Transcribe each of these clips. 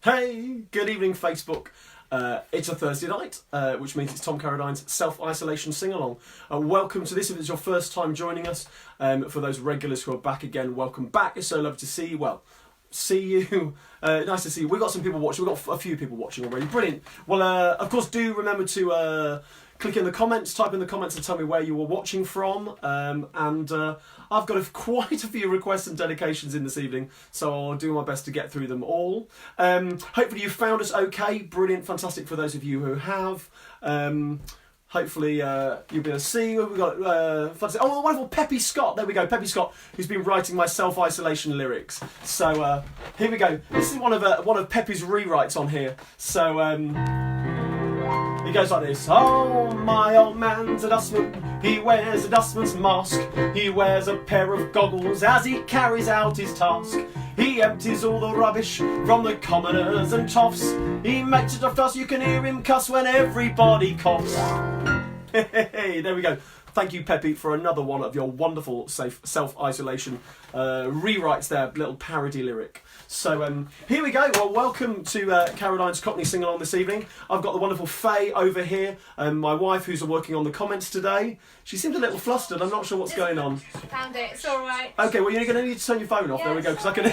Hey, good evening Facebook. It's a Thursday night, which means it's Tom Carradine's Self-Isolation Sing-Along. Welcome to this if it's your first time joining us. For those regulars who are back again, welcome back. It's so lovely to see you. Well, see you. Nice to see you. We've got some people watching. We've got a few people watching already. Brilliant. Well, of course, do remember to click in the comments, type in the comments and tell me where you were watching from. I've got quite a few requests and dedications in this evening, so I'll do my best to get through them all. Hopefully you found us okay. Brilliant, fantastic for those of you who have. Hopefully you'll be able to see. We've got fantastic. Oh, the wonderful Peppy Scott. There we go, Peppy Scott, who's been writing my self-isolation lyrics. So here we go. This is one of Peppy's rewrites on here. So it goes like this. Oh, my old man's a dustman. He wears a dustman's mask. He wears a pair of goggles as he carries out his task. He empties all the rubbish from the commoners and toffs. He makes it a fuss, you can hear him cuss when everybody coughs. Hey, there we go. Thank you, Peppy, for another one of your wonderful self-isolation rewrites there, little parody lyric. So here we go. Well, welcome to Carradine's Cockney Sing-Along this evening. I've got the wonderful Faye over here, my wife, who's working on the comments today. She seems a little flustered. I'm not sure what's going on. Found it. It's all right. Okay, well, you're going to need to turn your phone off. Yeah, there we go, because I can...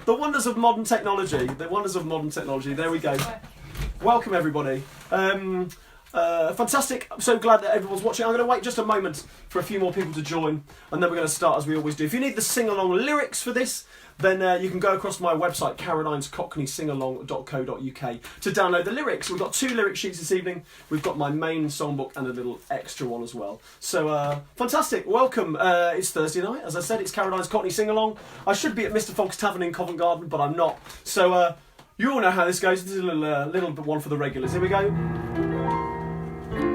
The wonders of modern technology. The wonders of modern technology. There we go. Welcome, everybody. Fantastic. I'm so glad that everyone's watching. I'm going to wait just a moment for a few more people to join, and then we're going to start as we always do. If you need the sing-along lyrics for this, then you can go across my website, carradinescockneysingalong.co.uk, to download the lyrics. We've got 2 lyric sheets this evening. We've got my main songbook and a little extra one as well. So, fantastic. Welcome. It's Thursday night. As I said, it's Carradine's Cockney Sing-Along. I should be at Mr Fogg's Tavern in Covent Garden, but I'm not. So, you all know how this goes. This is a little one for the regulars. Here we go.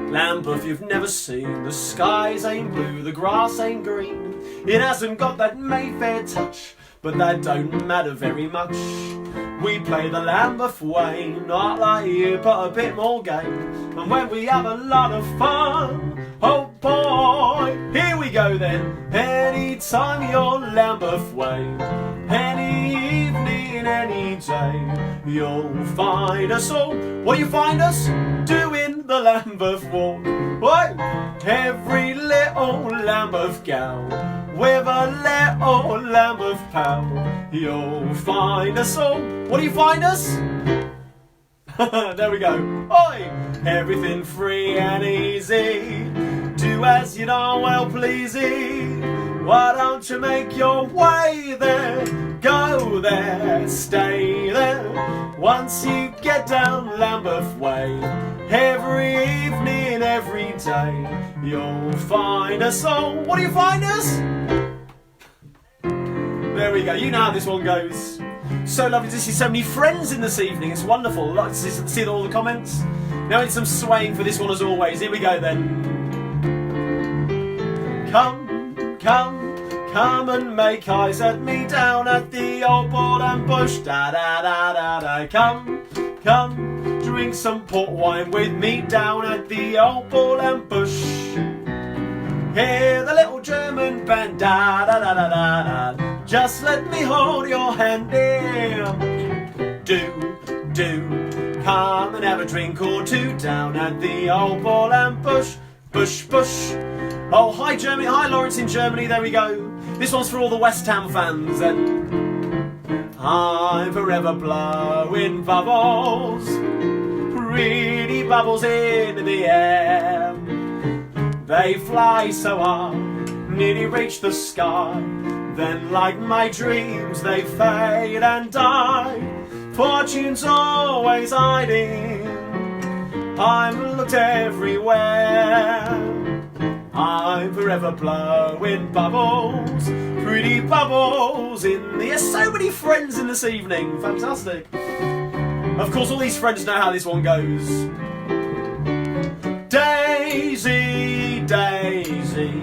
Lambeth you've never seen, the skies ain't blue, the grass ain't green. It hasn't got that Mayfair touch, but that don't matter very much. We play the Lambeth way, not like you, but a bit more game. And when we have a lot of fun, oh boy, here we go then. Anytime you're Lambeth way, any evening, any day, you'll find us all. What do you find us? Doing the Lambeth Walk. What? Every little Lambeth gal with a little Lambeth pal. You'll find us all. What do you find us? There we go. Oi! Everything free and easy. Do as you know well pleasy. Why don't you make your way there? Go there, stay there. Once you get down Lambeth Way, every evening, every day, you'll find us all. What do you find us? There we go. You know how this one goes. So lovely to see so many friends in this evening. It's wonderful. Like to see all the comments. Now it's some swaying for this one as always. Here we go then. Come and make eyes at me down at the old Ball and Bush. Da da da da da. Come, drink some port wine with me down at the old Ball and Bush. Hear the little German band. Da da da da da da. Just let me hold your hand, dear. Do. Come and have a drink or two down at the old Ball and Bush. Bush. Oh, hi Germany, hi Lawrence in Germany, there we go. This one's for all the West Ham fans, and I'm forever blowing bubbles, pretty bubbles in the air. They fly so high, nearly reach the sky, then like my dreams they fade and die. Fortune's always hiding, I've looked everywhere. I'm forever blowing bubbles, pretty bubbles in the air. So many friends in this evening, fantastic. Of course, all these friends know how this one goes. Daisy, Daisy,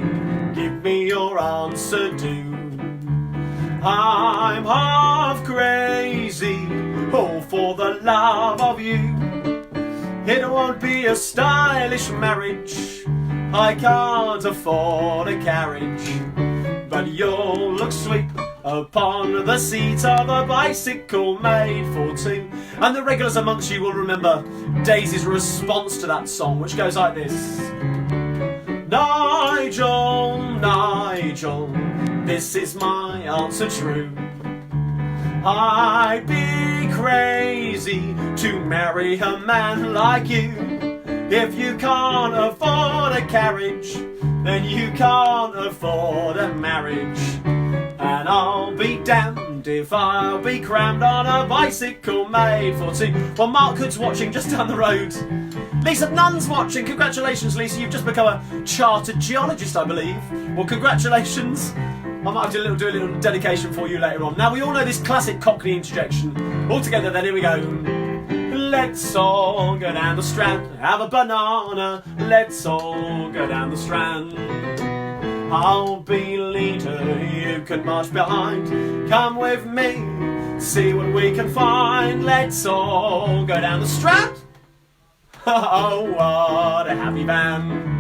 give me your answer, do. I'm half crazy, all for the love of you. It won't be a stylish marriage, I can't afford a carriage, but you'll look sweet upon the seat of a bicycle made for two. And the regulars amongst you will remember Daisy's response to that song, which goes like this. Nigel, Nigel, this is my answer true. I'd be crazy to marry a man like you. If you can't afford a carriage, then you can't afford a marriage. And I'll be damned if I'll be crammed on a bicycle made for two. Well, Mark Hood's watching just down the road. Lisa Nunn's watching. Congratulations, Lisa. You've just become a chartered geologist, I believe. Well, congratulations. I might have to do a little dedication for you later on. Now, we all know this classic Cockney interjection. All together then, here we go. Let's all go down the Strand, have a banana. Let's all go down the Strand. I'll be leader, you can march behind. Come with me, see what we can find. Let's all go down the Strand. Oh, what a happy band.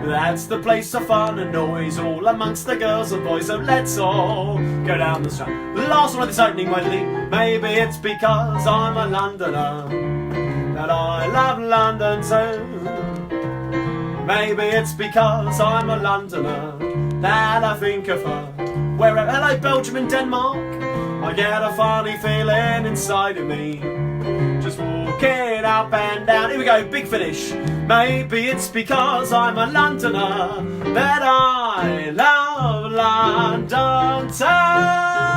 That's the place of fun and noise, all amongst the girls and boys. So let's all go down the Strand. The last one of this opening medley. Maybe it's because I'm a Londoner that I love London too. Maybe it's because I'm a Londoner that I think of her. Wherever, hello Belgium and Denmark, I get a funny feeling inside of me. Just walking up and down. Here we go, big finish. Maybe it's because I'm a Londoner that I love London town.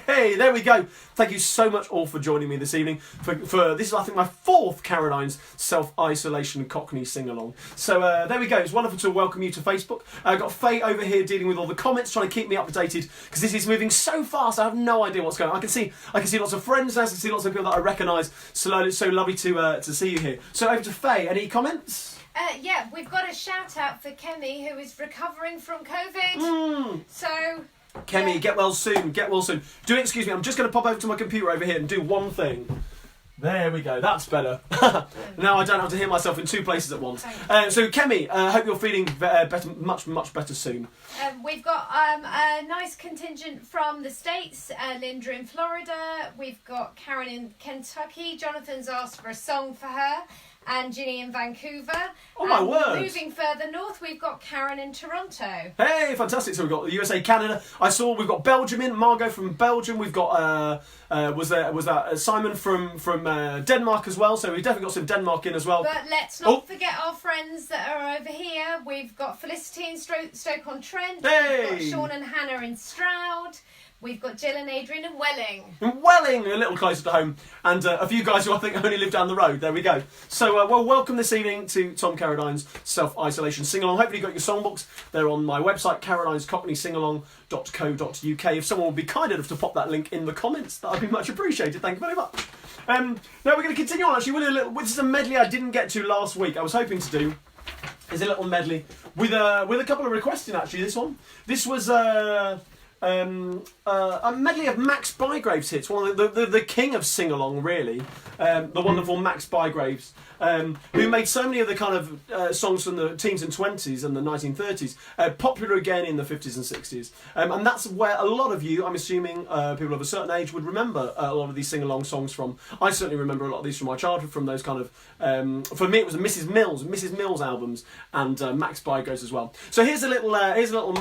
Hey, there we go. Thank you so much all for joining me this evening. For this is, I think, my fourth Carradine's self-isolation Cockney sing-along. So there we go. It's wonderful to welcome you to Facebook. I've got Faye over here dealing with all the comments, trying to keep me updated because this is moving so fast. I have no idea what's going on. I can see lots of friends now. I can see lots of people that I recognise. So it's so lovely to see you here. So over to Faye. Any comments? Yeah, we've got a shout out for Kemi, who is recovering from COVID. So. Kemi, yeah. get well soon. Excuse me, I'm just going to pop over to my computer over here and do one thing. There we go, that's better. Now I don't have to hear myself in two places at once. So Kemi, I hope you're feeling better, much better soon. We've got a nice contingent from the States, Linda in Florida. We've got Karen in Kentucky. Jonathan's asked for a song for her. And Ginny in Vancouver. Oh my word! Moving further north, we've got Karen in Toronto. Hey, fantastic! So we've got the USA, Canada. We've got Belgium in. Margot from Belgium. We've got was that Simon from Denmark as well. So we've definitely got some Denmark in as well. But let's not forget our friends that are over here. We've got Felicity in Stoke-on-Trent. Hey! We've got Sean and Hannah in Stroud. We've got Jill and Adrian in Welling. Welling, a little closer to home. And a few guys who I think only live down the road. There we go. So, welcome this evening to Tom Carradine's Self-Isolation Sing-Along. Hopefully you got your songbooks. They're on my website, carradinescockneysingalong.co.uk. If someone would be kind enough to pop that link in the comments, that would be much appreciated. Thank you very much. Now we're going to continue on, actually, with this is a medley I didn't get to last week. I was hoping to do is a little medley with a couple of requests in, actually, this one. This was... a medley of Max Bygraves hits, one of the king of sing-along, really, the wonderful Max Bygraves, who made so many of the kind of songs from the teens and 20s and the 1930s popular again in the 50s and 60s, and that's where a lot of you, I'm assuming people of a certain age, would remember a lot of these sing-along songs from. I certainly remember a lot of these from my childhood, from those kind of, for me it was the Mrs Mills albums, and Max Bygraves as well. So here's a little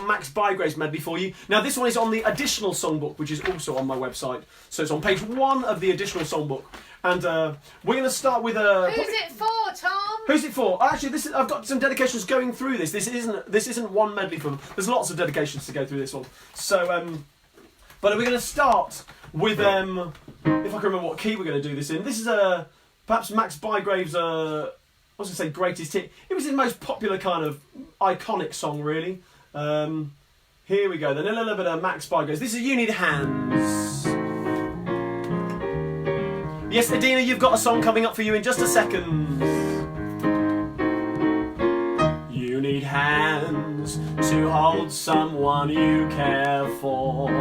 Max Bygraves medley for you. Now this one is on the additional songbook, which is also on my website. So it's on page 1 of the additional songbook. And we're going to start with a... Who's it for, Tom? Who's it for? Actually, I've got some dedications going through this. This isn't one medley from... There's lots of dedications to go through this one. So, but we're going to start with... if I can remember what key we're going to do this in. This is perhaps Max Bygraves' I was going to say greatest hit. It was his most popular kind of iconic song, really. Here we go, then a little bit of Max Bygraves. This is You Need Hands. Yes, Adina, you've got a song coming up for you in just a second. You need hands to hold someone you care for.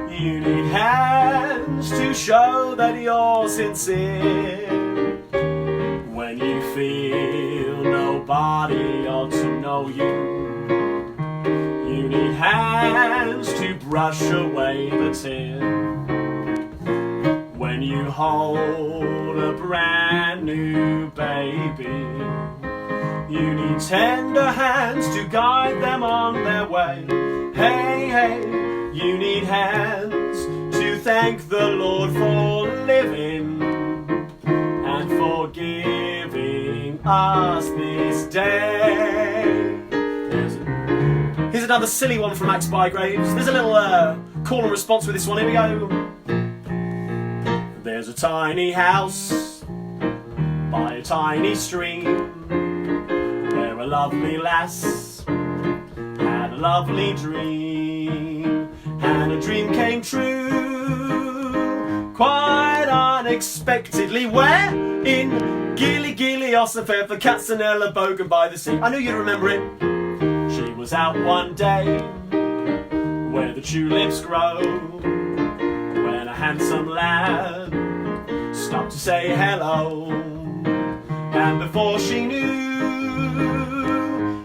You need hands to show that you're sincere. When you feel nobody ought to know you. You need hands brush away the tear. When you hold a brand new baby, you need tender hands to guide them on their way. Hey, hey, you need hands to thank the Lord for living and for giving us this day. Here's another silly one from Max Bygraves. There's a little call and response with this one. Here we go. There's a tiny house by a tiny stream where a lovely lass had a lovely dream, and a dream came true quite unexpectedly. Where? In Gilly, Ossenfeffer, Katzenellenbogen-By-The-Sea. I knew you'd remember it. She was out one day where the tulips grow, when a handsome lad stopped to say hello, and before she knew,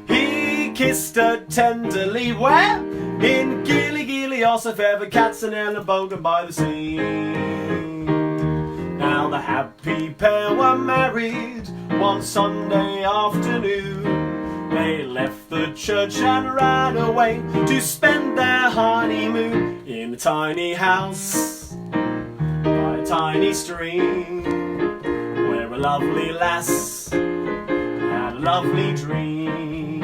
he kissed her tenderly. Where? In Gilly, Ossenfeffer, Katzenellenbogen-By-The-Sea. Now the happy pair were married one Sunday afternoon. They left the church and ran away to spend their honeymoon in a tiny house by a tiny stream where a lovely lass had a lovely dream.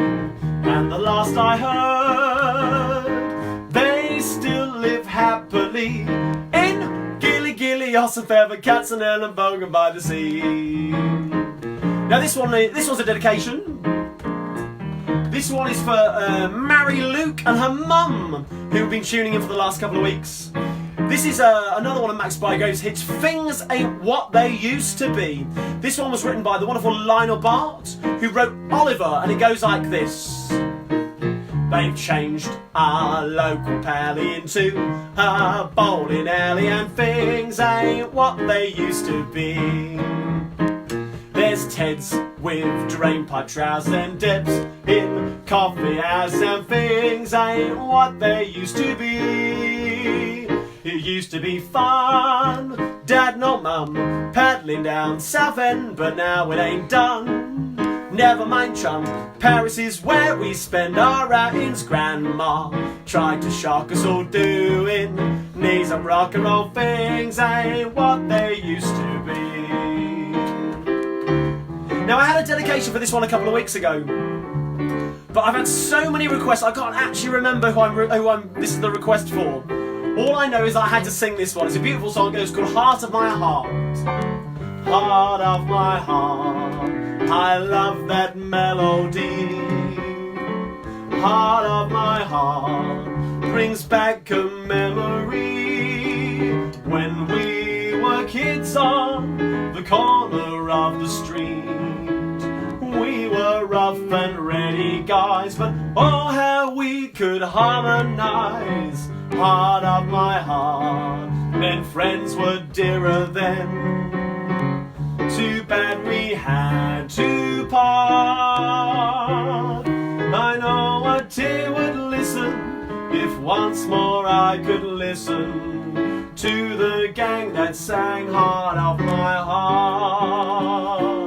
And the last I heard, they still live happily in Gilly, Ossenfeffer, Katzenellenbogen-By-The-Sea. Now this one's a dedication. This one is for Mary Luke and her mum, who've been tuning in for the last couple of weeks. This is another one of Max Bygraves' hits, Fings Ain't What They Used To Be. This one was written by the wonderful Lionel Bart, who wrote Oliver, and it goes like this. They've changed our local pally into a bowling alley, and things ain't what they used to be. There's Teds with drainpipe trousers and dips in coffee house, and things ain't what they used to be. It used to be fun, dad nor mum, paddling down Southend, but now it ain't done. Never mind, chum, Paris is where we spend our outings. Grandma tried to shock us all doing knees up rock and roll. Things ain't what they used to be. Now I had a dedication for this one a couple of weeks ago, but I've had so many requests I can't actually remember who this is the request for. All I know is I had to sing this one. It's a beautiful song. It's called Heart of My Heart. Heart of my heart, I love that melody. Heart of my heart brings back a memory when we were kids on the corner of the street. We were rough and ready guys, but oh how we could harmonise. Heart of my heart, men friends were dearer then. Too bad we had to part. I know a tear would listen if once more I could listen to the gang that sang Heart of My Heart.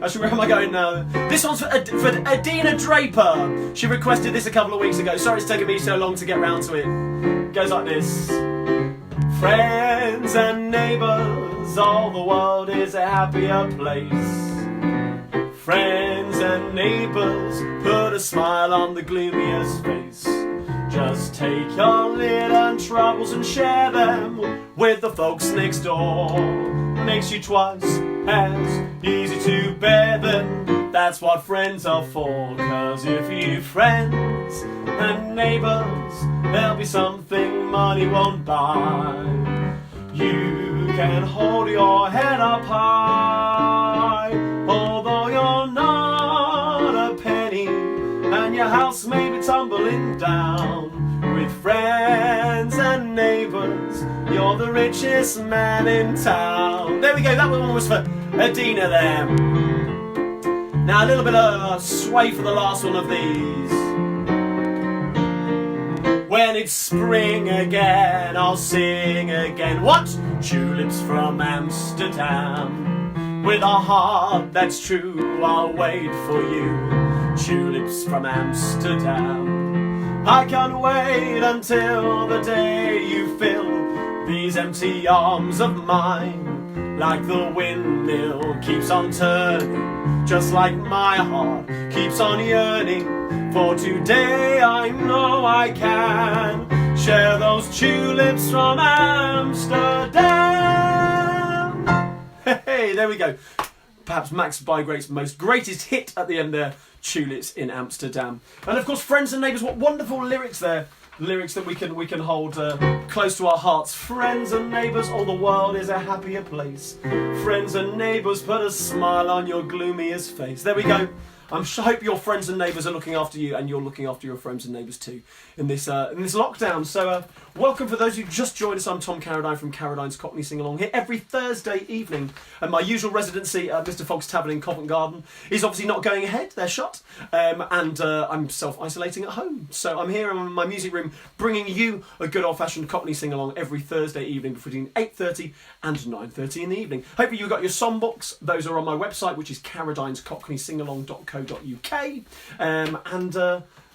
Actually, where am I going now? This one's for Adina Draper. She requested this a couple of weeks ago. Sorry it's taken me so long to get round to it. It goes like this. Friends and neighbours, all the world is a happier place. Friends and neighbours, put a smile on the gloomiest face. Just take your little troubles and share them with the folks next door. Makes you twice as easy to bear them. That's what friends are for. 'Cause if you've friends and neighbours, there'll be something money won't buy. You can hold your head up high, although you're not a penny, and your house may be tumbling down. With friends and neighbours, you're the richest man in town. There we go, that one was for Adina there. Now a little bit of sway for the last one of these. When it's spring again, I'll sing again. What? Tulips from Amsterdam. With a heart that's true, I'll wait for you. Tulips from Amsterdam. I can't wait until the day you fill these empty arms of mine. Like the windmill keeps on turning, just like my heart keeps on yearning. For today I know I can share those tulips from Amsterdam. Hey, there we go. Perhaps Max Bygraves' greatest hit at the end there, Tulips in Amsterdam. And of course, friends and neighbours, what wonderful lyrics there. Lyrics that we can hold close to our hearts. Friends and neighbours, all the world is a happier place. Friends and neighbours, put a smile on your gloomiest face. There we go. I hope your friends and neighbours are looking after you, and you're looking after your friends and neighbours too in this lockdown. So welcome for those who just joined us. I'm Tom Carradine from Carradine's Cockney Sing Along, here every Thursday evening. And my usual residency at Mr Fogg's Tavern in Covent Garden is obviously not going ahead. They're shut. And I'm self-isolating at home. So I'm here in my music room bringing you a good old-fashioned Cockney Sing Along every Thursday evening between 8:30 and 9:30 in the evening. Hopefully you've got your songbooks. Those are on my website, which is carradinescockneysingalong.co.uk.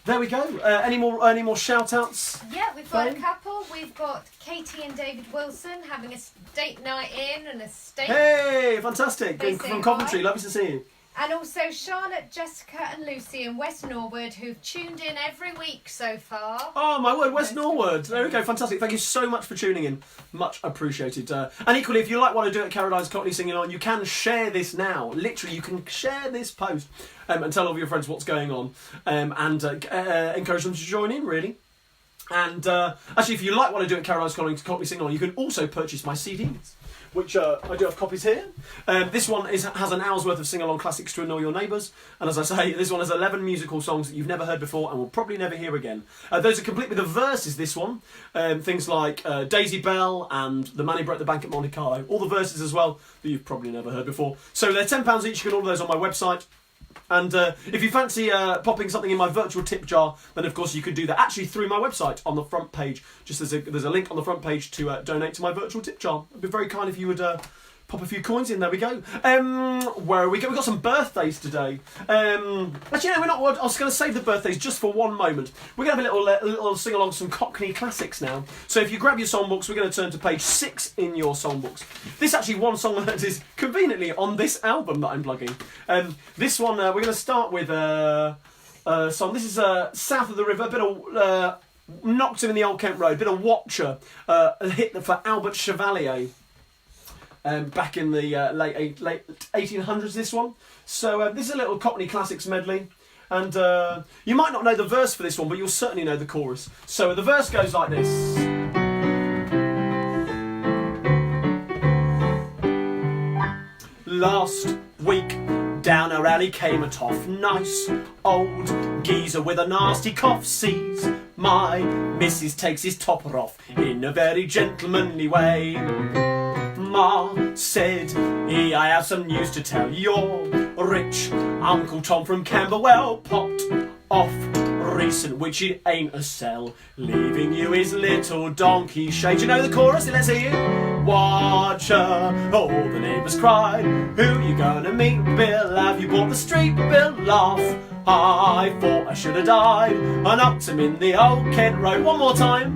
There we go. Any more shout outs? Yeah, we've got a couple. We've got Katie and David Wilson having a date night in and a steak. Hey, fantastic. From Coventry, lovely to see you. And also Charlotte, Jessica and Lucy in West Norwood, who've tuned in every week so far. Oh my word, West Norwood. There we go, fantastic. Thank you so much for tuning in. Much appreciated. And equally, if you like what I do at Carradine's Cockney Singing On, you can share this now. Literally, you can share this post and tell all of your friends what's going on and encourage them to join in, really. And actually, if you like what I do at Carradine's Cockney Singing On, you can also purchase my CDs, which I do have copies here. This one has an hour's worth of sing-along classics to annoy your neighbours. And as I say, this one has 11 musical songs that you've never heard before and will probably never hear again. Those are complete with the verses, this one. Things like Daisy Bell and The Man Who Broke the Bank at Monte Carlo. All the verses as well that you've probably never heard before. So they're £10 each. You can order those on my website. And if you fancy popping something in my virtual tip jar, then of course you can do that actually through my website on the front page. Just there's a link on the front page to donate to my virtual tip jar. It'd be very kind if you would pop a few coins in. There we go. Where are we go? We've got some birthdays today. Actually, no, we're not. I was going to save the birthdays just for one moment. We're going to have a little sing along some Cockney classics now. So if you grab your songbooks, we're going to turn to page 6 in your songbooks. This is actually one song that is conveniently on this album that I'm plugging. This one we're going to start with a song. This is South of the River. A bit of Knocked Him in the Old Kent Road. A bit of Wotcher. A hit for Albert Chevalier. Back in the late 1800s, this one. So this is a little Cockney Classics medley. And you might not know the verse for this one, but you'll certainly know the chorus. So the verse goes like this. Last week, down our alley came a tough, nice old geezer with a nasty cough. Sees my missus takes his topper off in a very gentlemanly way. Ma said, I have some news to tell. Your rich Uncle Tom from Camberwell popped off recent, which it ain't a sell, leaving you his little donkey shade. You know the chorus? Let's hear it. Wotcher, all the neighbours cried, who you gonna meet, Bill? Have you bought the street bill? Laugh, I thought I should have died, and upped him in the old Kent Road. One more time.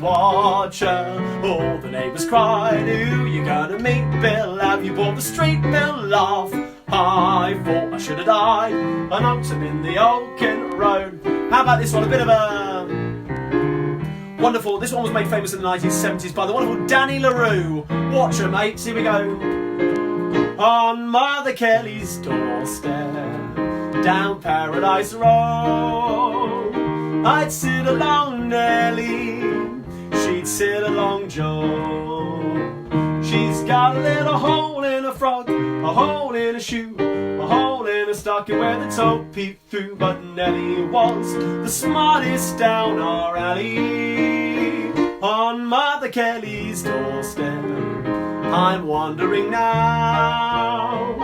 Wotcher, all the neighbours cried, who you gonna meet, Bill? Have you bought the street bill? Laugh, I thought I should have died, and upped him in the old Kent Road. How about this one? A bit of a wonderful. This one was made famous in the 1970s by the wonderful Danny LaRue. Wotcher, mates. Here we go. On Mother Kelly's doorstep, down Paradise Road, I'd sit along Nelly, she'd sit along Joe. She's got a little hole in her frock, a hole in her shoe, a hole in her stocking where the toe peeped through. But Nelly was the smartest down our alley. On Mother Kelly's doorstep, I'm wondering now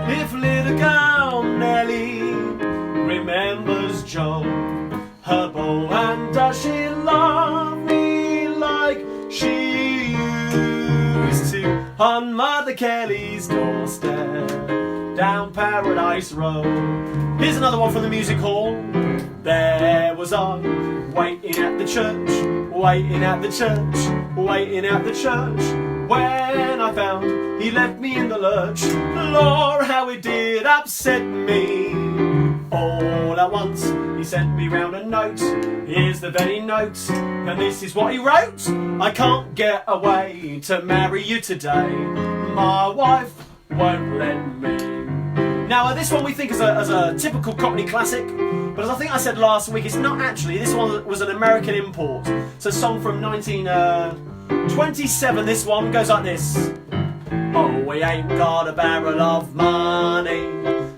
if little girl Nelly remembers Joe, her beau, and does she love She used to on Mother Kelly's doorstep down Paradise Road. Here's another one from the music hall. There was I, waiting at the church, waiting at the church, waiting at the church, when I found he left me in the lurch. Lord, how it did upset me. All at once he sent me round a note. Here's the very note, and this is what he wrote. I can't get away to marry you today. My wife won't let me. Now this one we think as a typical Cockney classic, but as I think I said last week, it's not actually. This one was an American import. It's a song from 1927. This one goes like this. Oh, we ain't got a barrel of money.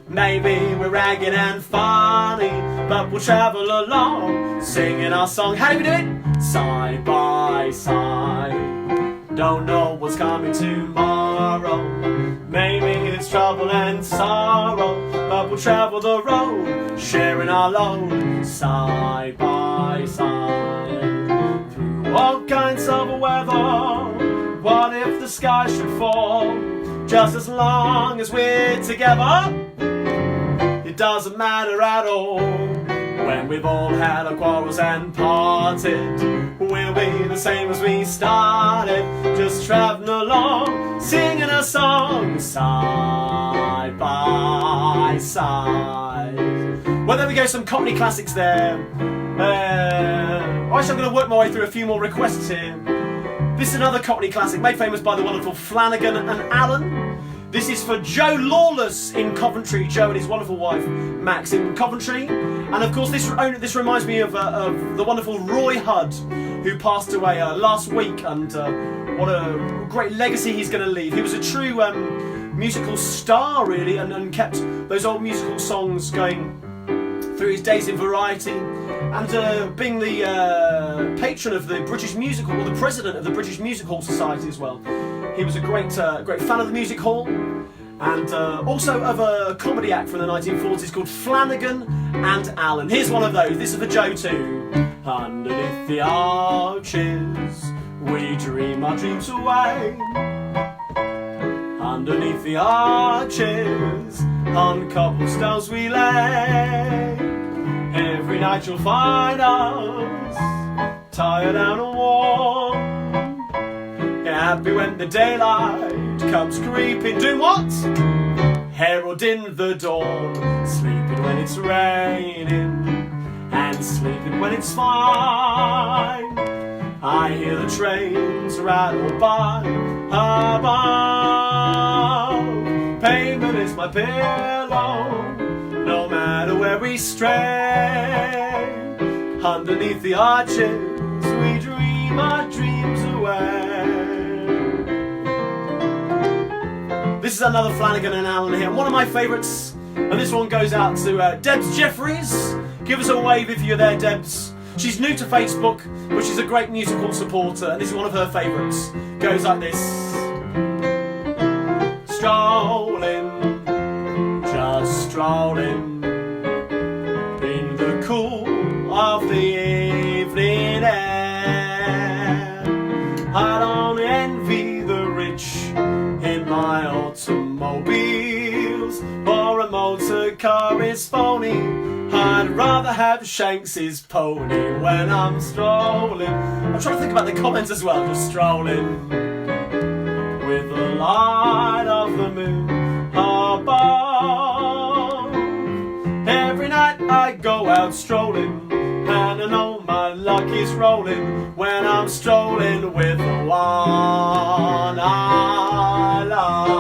Maybe we're ragged and funny, but we'll travel along, singing our song. How do we do it? Side by side. Don't know what's coming tomorrow. Maybe it's trouble and sorrow, but we'll travel the road, sharing our load, side by side. Through all kinds of weather, what if the sky should fall? Just as long as we're together, it doesn't matter at all. When we've all had our quarrels and parted, we'll be the same as we started, just travelling along, singing a song, side by side. Well, there we go, some Cockney classics there. Actually, I'm going to work my way through a few more requests here. This is another Cockney classic, made famous by the wonderful Flanagan and Allen. This is for Joe Lawless in Coventry, Joe and his wonderful wife Max in Coventry. And of course this reminds me of the wonderful Roy Hudd, who passed away last week, and what a great legacy he's going to leave. He was a true musical star really, and kept those old musical songs going through his days in Variety, and being the patron of the British Music Hall, or the president of the British Music Hall Society as well. He was a great fan of the music hall, and also of a comedy act from the 1940s called Flanagan and Allen. Here's one of those. This is for Joe too. Underneath the arches, we dream our dreams away. Underneath the arches, on cobblestones we lay. Every night you'll find us tired and warm, happy when the daylight comes creeping. Doing what? Heralding the dawn. Sleeping when it's raining, and sleeping when it's fine. I hear the trains rattle by above. Pavement is my pillow, no matter where we stray. Underneath the arches, we dream our dreams away. This is another Flanagan and Allen here, one of my favourites, and this one goes out to Debs Jeffries. Give us a wave if you're there, Debs. She's new to Facebook, but she's a great musical supporter, and this is one of her favourites. Goes like this. Strolling, just strolling, in the cool of the evening air. I don't envy the rich in my automobiles, or a motor car is phony. I'd rather have Shanks's pony when I'm strolling. I'm trying to think about the comments as well, just strolling with the light of the moon above. Every night I go out strolling, and I know my luck is rolling when I'm strolling with the one I love.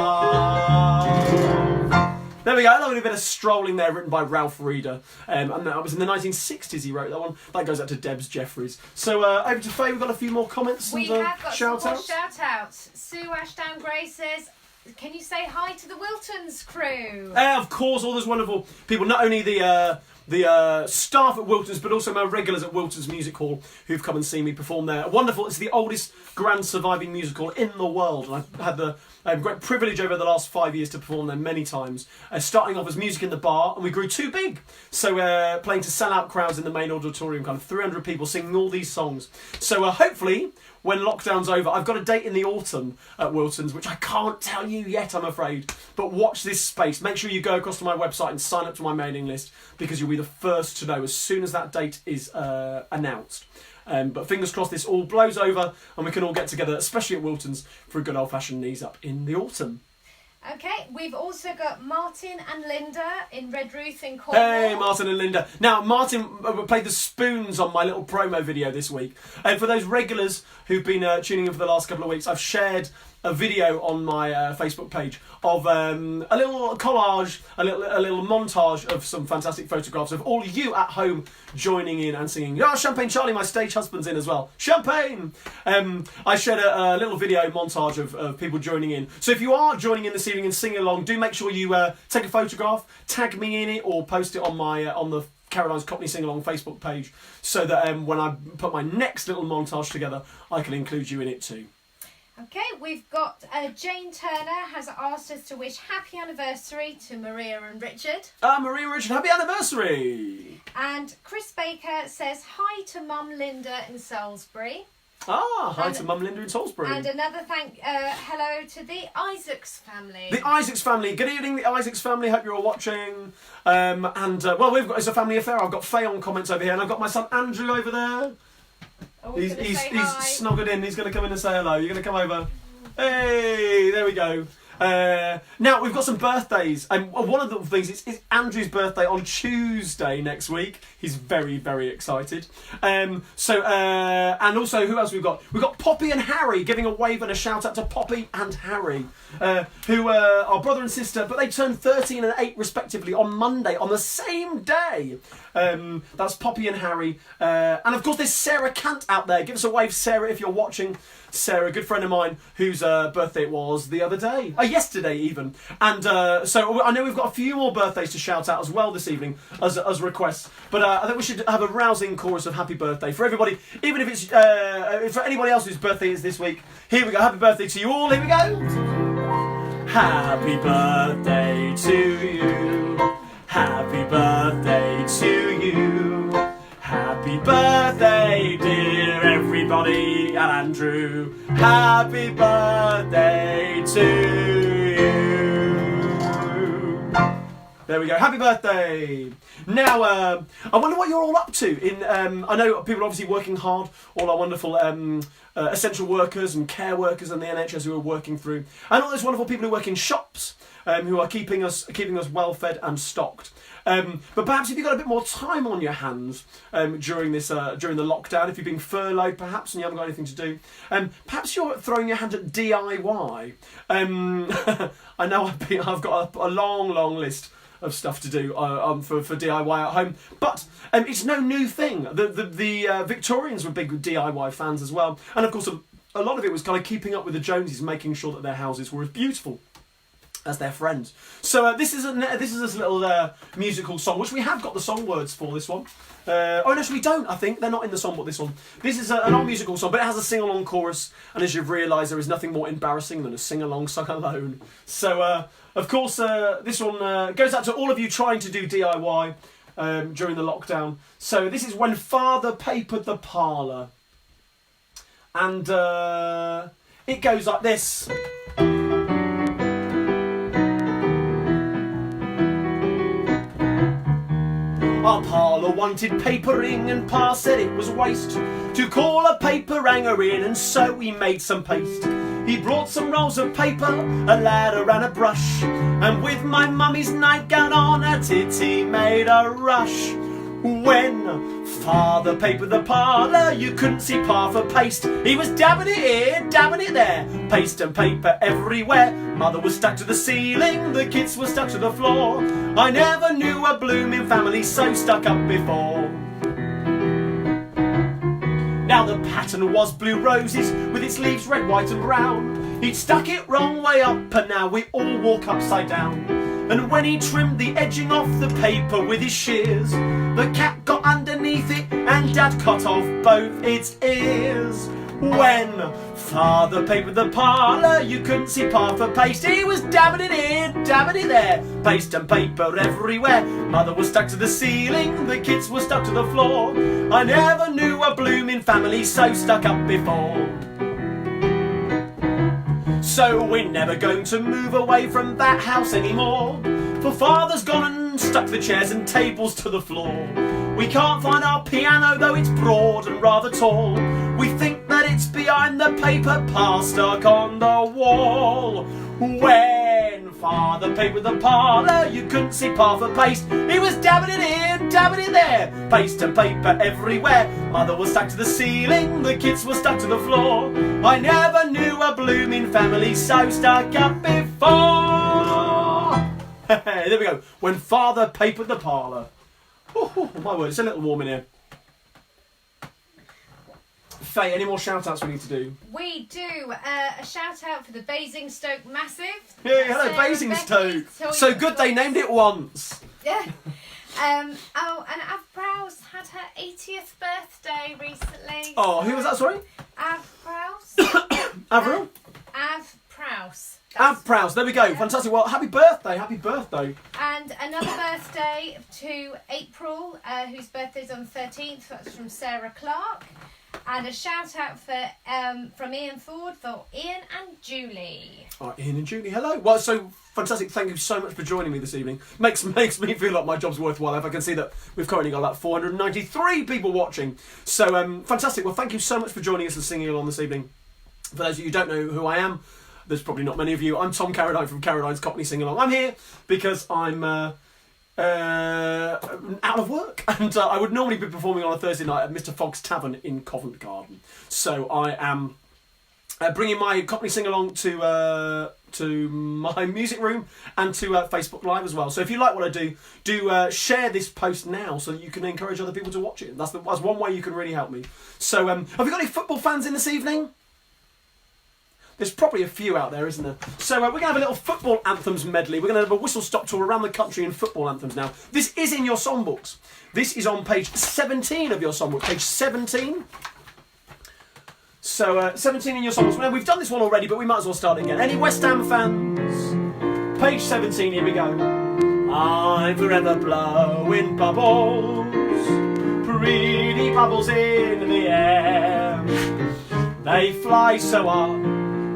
There we go, a lovely bit of Strolling there, written by Ralph Reeder. And that was in the 1960s he wrote that one. That goes out to Debs Jeffries. So over to Faye, we've got a few more comments we and have got shout some more outs. shout outs. Sue Ashdown Gray says, can you say hi to the Wiltons crew? Of course, all those wonderful people, not only the the staff at Wilton's, but also my regulars at Wilton's Music Hall who've come and seen me perform there. Wonderful. It's the oldest grand surviving musical in the world, and I've had the great privilege over the last 5 years to perform there many times. Starting off as music in the bar, and we grew too big. So playing to sell-out crowds in the main auditorium, kind of 300 people singing all these songs. So hopefully, when lockdown's over, I've got a date in the autumn at Wilton's, which I can't tell you yet, I'm afraid. But watch this space. Make sure you go across to my website and sign up to my mailing list, because you'll be the first to know as soon as that date is announced. But fingers crossed this all blows over and we can all get together, especially at Wilton's, for a good old-fashioned knees up in the autumn. Okay, we've also got Martin and Linda in Redruth in Cornwall. Hey, Martin and Linda. Now, Martin played the spoons on my little promo video this week. And for those regulars who've been tuning in for the last couple of weeks, I've shared a video on my Facebook page of a little collage, a little montage of some fantastic photographs of all you at home joining in and singing. Oh, Champagne Charlie, my stage husband's in as well. Champagne! I shared a little video montage of people joining in. So if you are joining in this evening and singing along, do make sure you take a photograph, tag me in it, or post it on my on the Carradine's Cockney Sing Along Facebook page, so that when I put my next little montage together, I can include you in it too. Okay, we've got Jane Turner has asked us to wish happy anniversary to Maria and Richard. Maria and Richard, happy anniversary! And Chris Baker says hi to Mum Linda in Salisbury. Hi to Mum Linda in Salisbury. And another hello to the Isaacs family. The Isaacs family. Good evening, the Isaacs family. Hope you're all watching. Well, it's a family affair. I've got Faye on comments over here, and I've got my son Andrew over there. He's snoggered in. He's going to come in and say hello. You're going to come over. Hey, there we go. Now, we've got some birthdays. And one of the things, it's Andrew's birthday on Tuesday next week. He's very, very excited. And also, who else we've got? We've got Poppy and Harry, giving a wave and a shout out to Poppy and Harry, who are brother and sister, but they turned 13 and 8 respectively on Monday, on the same day. That's Poppy and Harry. And of course, there's Sarah Cant out there. Give us a wave, Sarah, if you're watching. Sarah, a good friend of mine, whose birthday it was the other day. Yesterday even. And so I know we've got a few more birthdays to shout out as well this evening as requests. But I think we should have a rousing chorus of happy birthday for everybody, even if it's for anybody else whose birthday is this week. Here we go. Happy birthday to you all. Here we go. Happy birthday to you. Happy birthday to you. Happy birthday, dear everybody, and Andrew. Happy birthday to you. There we go. Happy birthday. Now, I wonder what you're all up to. I know people are obviously working hard. All our wonderful essential workers and care workers and the NHS who are working through, and all those wonderful people who work in shops, who are keeping us well fed and stocked. But perhaps if you've got a bit more time on your hands during the lockdown, if you've been furloughed perhaps and you haven't got anything to do, perhaps you're throwing your hand at DIY. I know I've got a long list of stuff to do for DIY at home, but it's no new thing. The Victorians were big DIY fans as well, and of course a lot of it was kind of keeping up with the Joneses, making sure that their houses were as beautiful as their friends. So this is this little musical song, which we have got the song words for this one. No, actually we don't. I think they're not in the song, but this one. This is an old musical song, but it has a sing-along chorus, and as you've realised, there is nothing more embarrassing than a sing-along sung alone. So of course this one goes out to all of you trying to do DIY during the lockdown. So this is When Father Papered the Parlour, and it goes like this. Our parlour wanted papering and Pa said it was waste to call a paper hanger in, and so we made some paste. He brought some rolls of paper, a ladder and a brush, and with my mummy's nightgown on at it he made a rush. When Father papered the parlour, you couldn't see Pa for paste. He was dabbing it here, dabbing it there, paste and paper everywhere. Mother was stuck to the ceiling, the kids were stuck to the floor. I never knew a blooming family so stuck up before. Now the pattern was blue roses with its leaves red, white and brown. He'd stuck it wrong way up and now we all walk upside down. And when he trimmed the edging off the paper with his shears, the cat got underneath it and Dad cut off both its ears. When Father papered the parlour, you couldn't see Pa for paste. He was dabbing it here, dabbing it there, paste and paper everywhere. Mother was stuck to the ceiling, the kids were stuck to the floor. I never knew a blooming family so stuck up before. So we're never going to move away from that house anymore, for Father's gone and stuck the chairs and tables to the floor. We can't find our piano, though it's broad and rather tall. We think that it's behind the paper Pa stuck on the wall. When Father papered the parlour, you couldn't see Pa for paste. He was dabbing it here, dabbing it there, paste and paper everywhere. Mother was stuck to the ceiling, the kids were stuck to the floor. I never knew a blooming family so stuck up before. There we go. When Father papered the parlour. Oh, my word, it's a little warm in here. Faye, any more shout-outs we need to do? We do. A shout-out for the Basingstoke Massive. Yeah, hello, Basingstoke. So good they named it once. Yeah. And Av Prowse had her 80th birthday recently. Oh, who was that, sorry? Av Prowse. Avril? Av Prowse. Av Prowse, there we go. Yeah. Fantastic. Well, happy birthday, happy birthday. And another birthday to April, whose birthday's on the 13th. That's from Sarah Clark. And a shout out for from Ian Ford for Ian and Julie. Oh, Ian and Julie, hello. Well, so fantastic. Thank you so much for joining me this evening. Makes me feel like my job's worthwhile if I can see that we've currently got about 493 people watching. So fantastic. Well, thank you so much for joining us and singing along this evening. For those of you who don't know who I am, there's probably not many of you. I'm Tom Carradine from Carradine's Cockney Sing Along. I'm here because I'm out of work, and I would normally be performing on a Thursday night at Mr. Fogg's Tavern in Covent Garden. So I am bringing my Cockney Sing Along to my music room and to Facebook Live as well. So if you like what I do share this post now so that you can encourage other people to watch it. That's one way you can really help me. So have we got any football fans in this evening? There's probably a few out there, isn't there? So we're going to have a little football anthems medley. We're going to have a whistle-stop tour around the country in football anthems now. This is in your songbooks. This is on page 17 of your songbook. Page 17. So 17 in your songbooks. Well, we've done this one already, but we might as well start again. Any West Ham fans? Page 17, here we go. I'm forever blowing bubbles, pretty bubbles in the air. They fly so hard,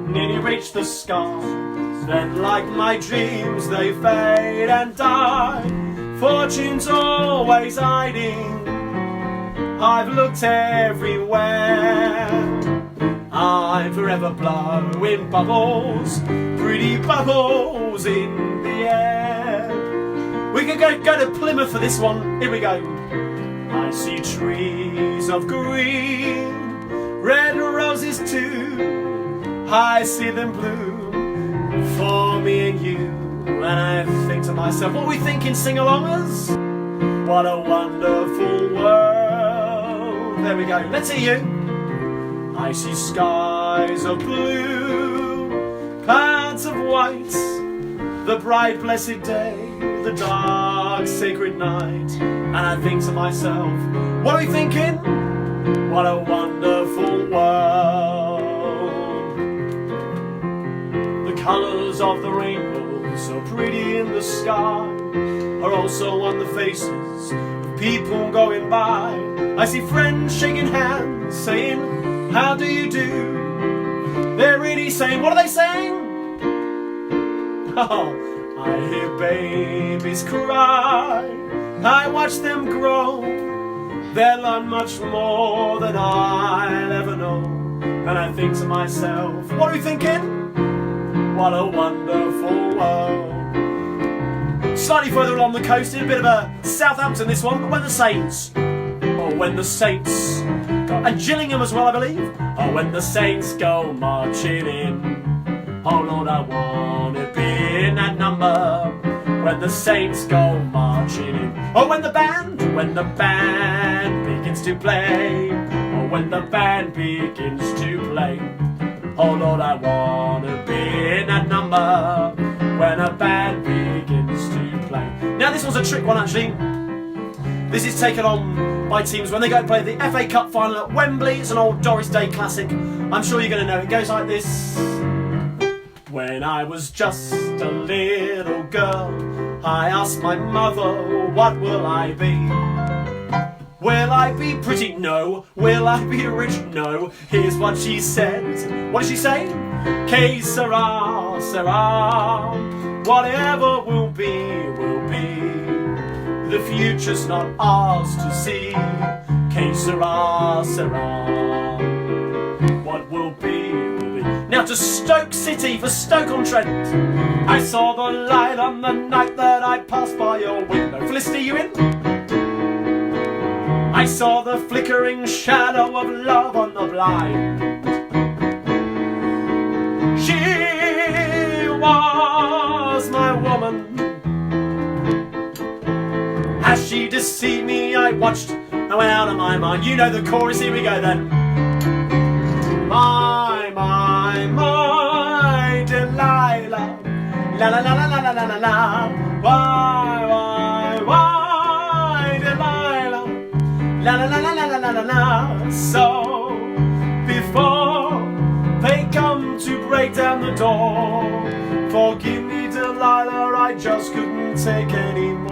nearly reach the sky. Then like my dreams they fade and die. Fortune's always hiding, I've looked everywhere. I'm forever blowing bubbles, pretty bubbles in the air. We can go to Plymouth for this one, here we go. I see trees of green, red roses too, I see them bloom for me and you. And I think to myself, what are we thinking, sing-alongers? What a wonderful world. There we go, let's hear you. I see skies of blue, clouds of white, the bright blessed day, the dark sacred night. And I think to myself, what are we thinking? What a wonderful world. The colours of the rainbow, so pretty in the sky, are also on the faces of people going by. I see friends shaking hands, saying, how do you do? They're really saying, what are they saying? Oh, I hear babies cry, I watch them grow. They'll learn much more than I'll ever know. And I think to myself, what are we thinking? What a wonderful world. Slightly further along the coast, in a bit of a Southampton this one, when the Saints, or when the Saints go, and Gillingham as well I believe, or when the Saints go marching in. Oh Lord, I want to be in that number, when the Saints go marching in. Or when the band begins to play, or when the band begins to play. Oh Lord, I want to be in that number, when a band begins this one's a trick one actually. This is taken on by teams when they go to play the FA Cup final at Wembley. It's an old Doris Day classic. I'm sure you're going to know. It goes like this. When I was just a little girl, I asked my mother, what will I be? Will I be pretty? No. Will I be rich? No. Here's what she said. What did she say? Que sera, sera. Whatever will be, will be. The future's not ours to see. Que sera, sera. What will be, will be. Now to Stoke City for Stoke-on-Trent. I saw the light on the night that I passed by your window. Felicity, you in? I saw the flickering shadow of love on the blind. She was my woman. As she deceived me, I watched and went out of my mind. You know the chorus, here we go then. My Delilah. La la la la la la la la. Why, Delilah. La la la la la la la la. So, before they come to break down the door, forgive me, Delilah, I just couldn't take any more.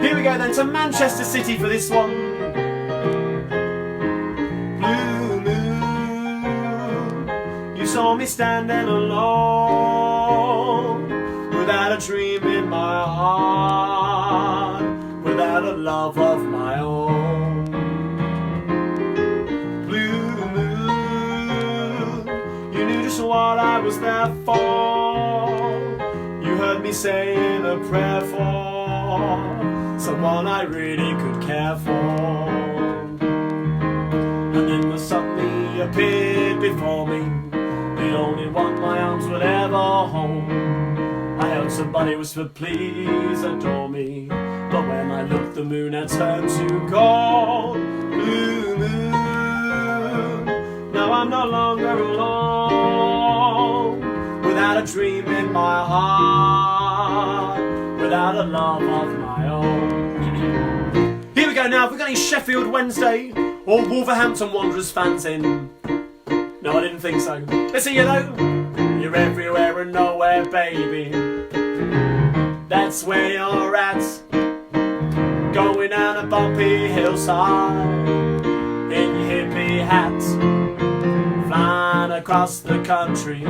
Here we go then to Manchester City for this one. Blue moon, you saw me standing alone, without a dream in my heart, without a love of my own. Blue moon, you knew just what I was there for. You heard me saying a prayer for someone I really could care for. And then suddenly appeared before me, the only one my arms would ever hold. I held somebody who was to please adore me, but when I looked the moon had turned to gold. Blue moon, now I'm no longer alone, without a dream in my heart, without a love of my own. Here we go now. Have we got any Sheffield Wednesday or Wolverhampton Wanderers fans in? No, I didn't think so. Let's see you though. You're everywhere and nowhere, baby. That's where you're at. Going down a bumpy hillside in your hippie hat, flying across the country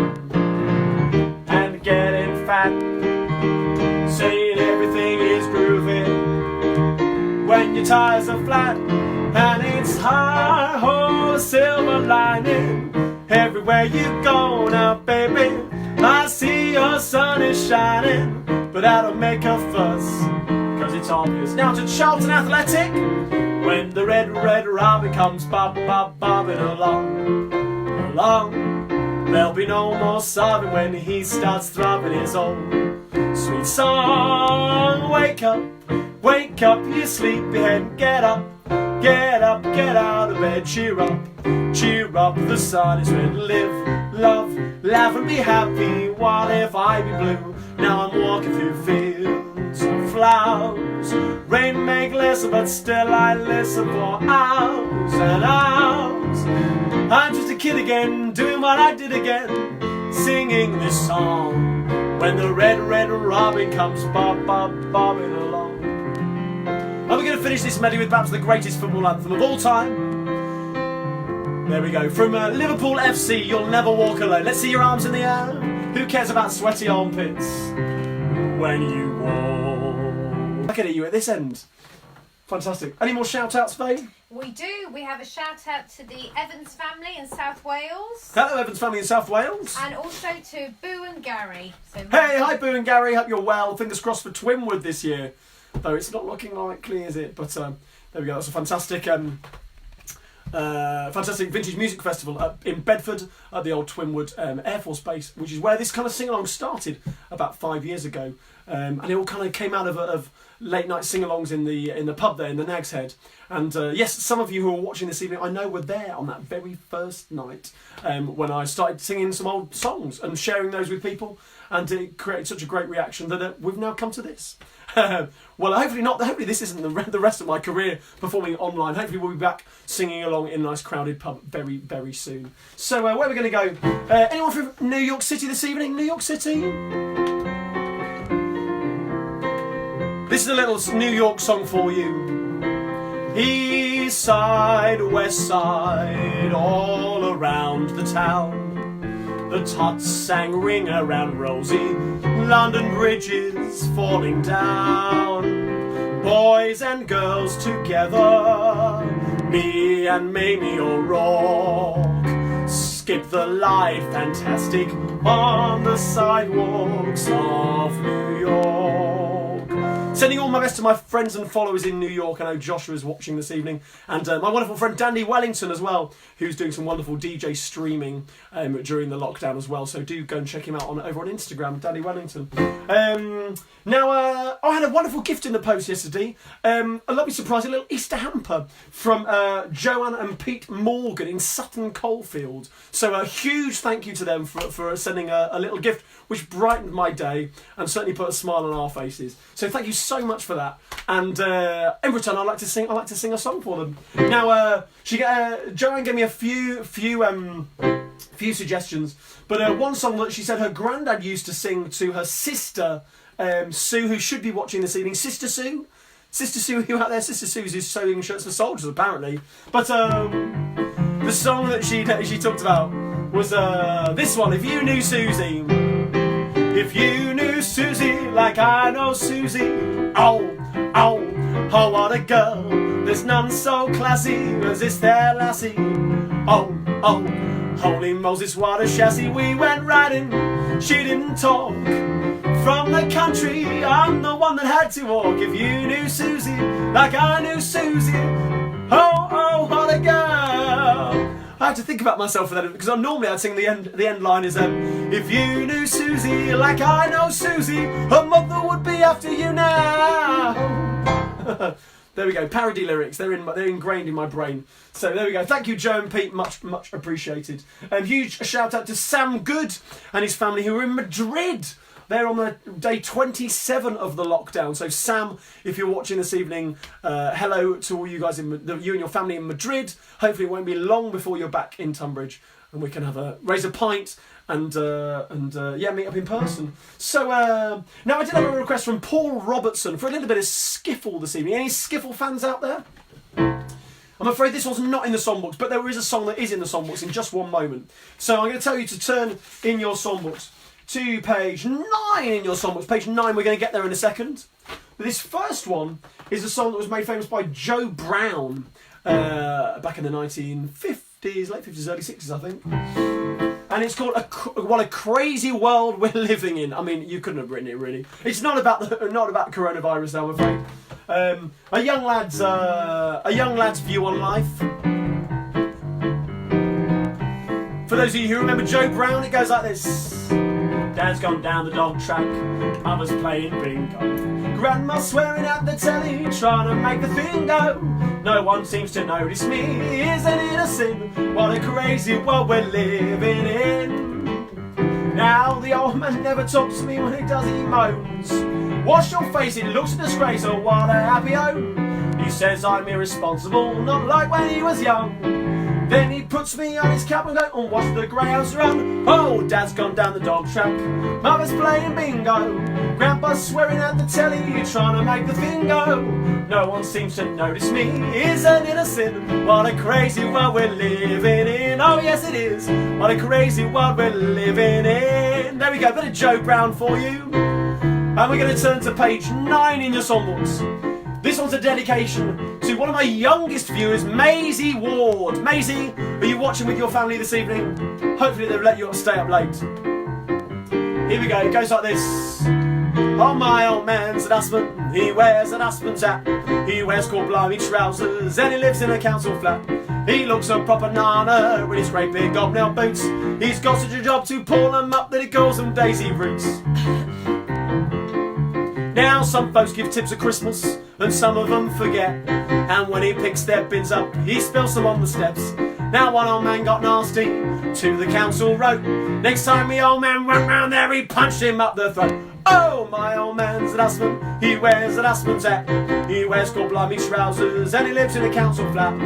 and getting fat, saying everything is groovy when your tires are flat and it's high ho silver lining everywhere you go now, baby. I see your sun is shining, but I don't make a fuss, cause it's obvious. Now to Charlton Athletic, when the red robin comes bobbing along, there'll be no more sobbing when he starts throbbing his old sweet song. Wake up, you sleepyhead, get up, get out of bed, cheer up, the sun is red. Live, love, laugh and be happy, while if I be blue, now I'm walking through fields of flowers. Rain make listen, but still I listen for hours and hours. I'm just a kid again, doing what I did again, singing this song when the red robin comes bobbing along. And we're going to finish this medley with perhaps the greatest football anthem of all time. There we go. From Liverpool FC, You'll Never Walk Alone. Let's see your arms in the air. Who cares about sweaty armpits when you walk? Look at you at this end. Fantastic. Any more shout-outs, Faye? We do. We have a shout-out to the Evans family in South Wales. Hello, Evans family in South Wales. And also to Boo and Gary. So hey, hi, Boo and Gary. Hope you're well. Fingers crossed for Twinwood this year. Though it's not looking likely, is it? But there we go. That's a fantastic vintage music festival in Bedford at the old Twinwood Air Force Base, which is where this kind of sing-along started about 5 years ago. and it all kind of came out of late night sing-alongs in the pub there in the Nag's Head. And yes, some of you who are watching this evening, I know were there on that very first night when I started singing some old songs and sharing those with people, and it created such a great reaction that we've now come to this. Well, hopefully not. Hopefully this isn't the rest of my career performing online. Hopefully we'll be back singing along in a nice crowded pub very, very soon. So where are we going to go? Anyone from New York City this evening? New York City? This is a little New York song for you. East side, west side, all around the town. The tots sang Ring Around Rosie, London bridges falling down. Boys and girls together, me and Mamie O'Rourke, skip the life fantastic on the sidewalks of New York. Sending all my best to my friends and followers in New York. I know Joshua is watching this evening. And my wonderful friend Dandy Wellington as well, who's doing some wonderful DJ streaming during the lockdown as well. So do go and check him out over on Instagram, Dandy Wellington. Now, I had a wonderful gift in the post yesterday. A lovely surprise, a little Easter hamper from Joanne and Pete Morgan in Sutton Coldfield. So a huge thank you to them for sending a little gift, which brightened my day and certainly put a smile on our faces. So thank you so much for that. And in return, I like to sing a song for them. Now, Joanne gave me a few suggestions, but one song that she said her granddad used to sing to her sister Sue, who should be watching this evening. Sister Sue, are you out there? Sister Sue's is sewing shirts for soldiers, apparently. But the song that she talked about was this one. If you knew Susie. If you knew Susie like I know Susie, oh, what a girl. There's none so classy as this there lassie. Oh, holy Moses, what a chassis. We went riding, she didn't talk. From the country, I'm the one that had to walk. If you knew Susie like I knew Susie, oh, what a girl. I had to think about myself for that, because normally I'd sing the end line is if you knew Susie like I know Susie, her mother would be after you now. There we go, parody lyrics, they're ingrained in my brain. So there we go, thank you Joe and Pete, much appreciated. Huge shout out to Sam Good and his family who are in Madrid. They're on the day 27 of the lockdown. So Sam, if you're watching this evening, hello to all you guys, you and your family in Madrid. Hopefully it won't be long before you're back in Tunbridge and we can raise a pint and meet up in person. So now I did have a request from Paul Robertson for a little bit of skiffle this evening. Any skiffle fans out there? I'm afraid this one's not in the songbooks, but there is a song that is in the songbooks in just one moment. So I'm going to tell you to turn in your songbooks to page 9 in your songbooks. Page 9, we're going to get there in a second. But this first one is a song that was made famous by Joe Brown back in the 1950s, late 50s, early 60s, I think. And it's called What a Crazy World We're Living In. I mean, you couldn't have written it, really. It's not about coronavirus, now, I'm afraid. A young lad's view on life. For those of you who remember Joe Brown, it goes like this. Dad's gone down the dog track, Mama's playing bingo, Grandma's swearing at the telly, trying to make the thing go. No one seems to notice me, isn't it a sin? What a crazy world we're living in. Now the old man never talks to me, when he does he moans. Wash your face, it looks a disgrace, oh what a happy home. He says I'm irresponsible, not like when he was young. Then he puts me on his cap and goes and watch the greyhounds run. Oh, Dad's gone down the dog track, Mother's playing bingo, Grandpa's swearing at the telly, trying to make the thing go. No one seems to notice me, isn't it a sin? What a crazy world we're living in. Oh yes it is, what a crazy world we're living in. There we go, a bit of Joe Brown for you. And we're going to turn to page 9 in your songbooks. This one's a dedication to one of my youngest viewers, Maisie Ward. Maisie, are you watching with your family this evening? Hopefully they'll let you stay up late. Here we go, it goes like this. Oh, my old man's a dustman, he wears a dustman's hat. He wears cool blimey trousers and he lives in a council flat. He looks a proper nana with his great big hobnail boots. He's got such a job to pull them up that he calls them daisy roots. Now some folks give tips at Christmas and some of them forget, and when he picks their bins up he spills them on the steps. Now one old man got nasty, to the council wrote, next time the old man went round there he punched him up the throat. Oh, my old man's a dustman, he wears a dustman's hat, he wears blimey trousers and he lives in a council flat.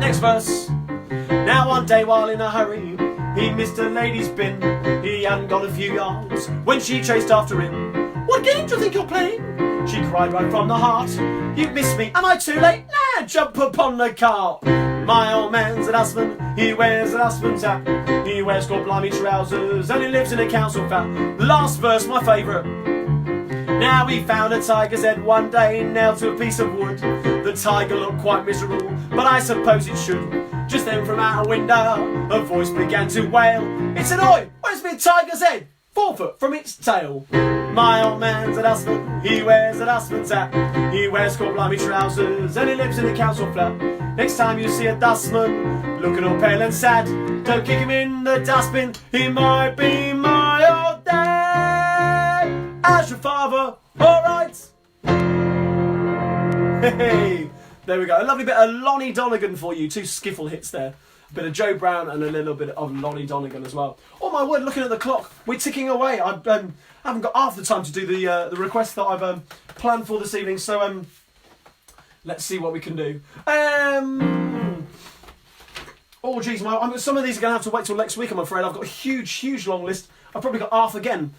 Next verse. Now one day while in a hurry he missed a lady's bin. He hadn't got a few yards when she chased after him. What game do you think you're playing? She cried right from the heart. You missed me, am I too late? Nah, jump upon the cart. My old man's a dustman, he wears a dustman's hat, he wears blimey trousers and he lives in a council flat. Last verse, my favourite. Now he found a tiger's head one day nailed to a piece of wood. The tiger looked quite miserable, but I suppose it should. Just then from out a window a voice began to wail. It said, oi, where's my tiger's head? 4 foot from its tail. My old man's a dustman, he wears a dustman's hat, he wears blimey trousers and he lives in a council flat. Next time you see a dustman looking all pale and sad, don't kick him in the dustbin, he might be my old dad. As your father, alright? Hey, there we go. A lovely bit of Lonnie Donegan for you. 2 skiffle hits there. A bit of Joe Brown and a little bit of Lonnie Donegan as well. Oh my word, looking at the clock, we're ticking away. I haven't got half the time to do the requests that I've planned for this evening, so let's see what we can do. Oh geez, some of these are going to have to wait till next week, I'm afraid. I've got a huge long list. I've probably got half again.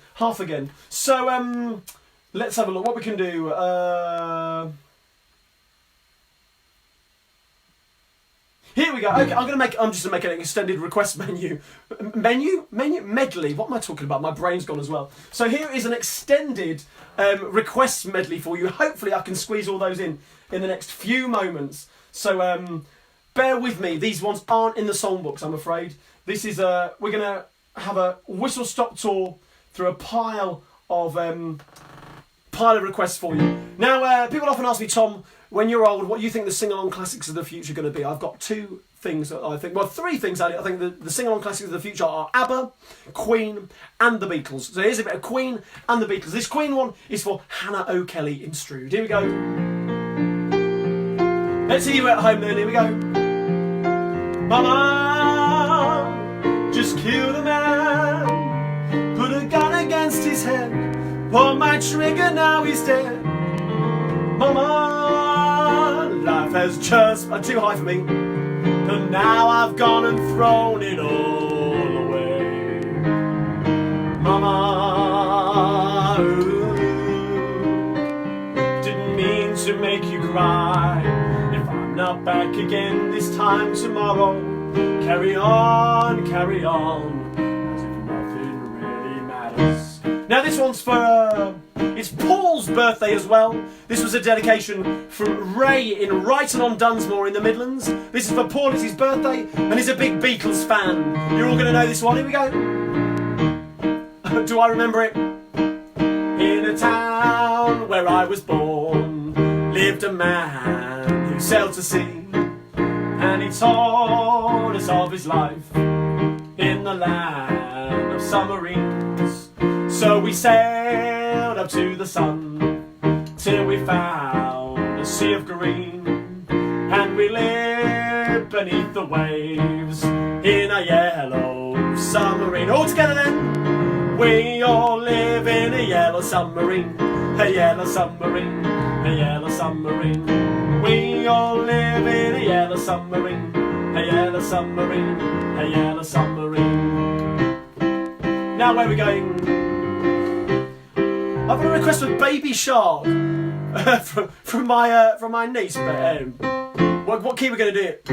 So let's have a look what we can do. Here we go. Okay, I'm just gonna make an extended request medley. What am I talking about? My brain's gone as well. So here is an extended request medley for you. Hopefully, I can squeeze all those in the next few moments. So bear with me. These ones aren't in the songbooks, I'm afraid. This is we're gonna have a whistle stop tour through a pile of requests for you. Now, people often ask me, Tom, when you're old, what do you think the sing-along classics of the future are going to be? I've got 2 things that I think, well, 3 things I think the sing-along classics of the future are ABBA, Queen and the Beatles. So here's a bit of Queen and the Beatles. This Queen one is for Hannah O'Kelly in Strand. Here we go. Let's hear you at home then, here we go. Mama, just killed a man, put a gun against his head, pulled my trigger, now he's dead. Mama, life has just been too high for me, and now I've gone and thrown it all away. Mama, ooh, didn't mean to make you cry. If I'm not back again this time tomorrow, carry on, as if nothing really matters. Now this one's for it's Paul's birthday as well. This was a dedication from Ray in Brighton-on-Dunsmore in the Midlands. This is for Paul, it's his birthday, and he's a big Beatles fan. You're all going to know this one. Here we go. Do I remember it? In a town where I was born lived a man who sailed to sea, and he told us of his life in the land of submarines. So we sailed up to the sun till we found a sea of green, and we lived beneath the waves in a yellow submarine. All together then. We all live in a yellow submarine, a yellow submarine, a yellow submarine. We all live in a yellow submarine, a yellow submarine, a yellow submarine. Now where are we going? I've got a request for Baby Shark from my niece. But what key are we going to do it?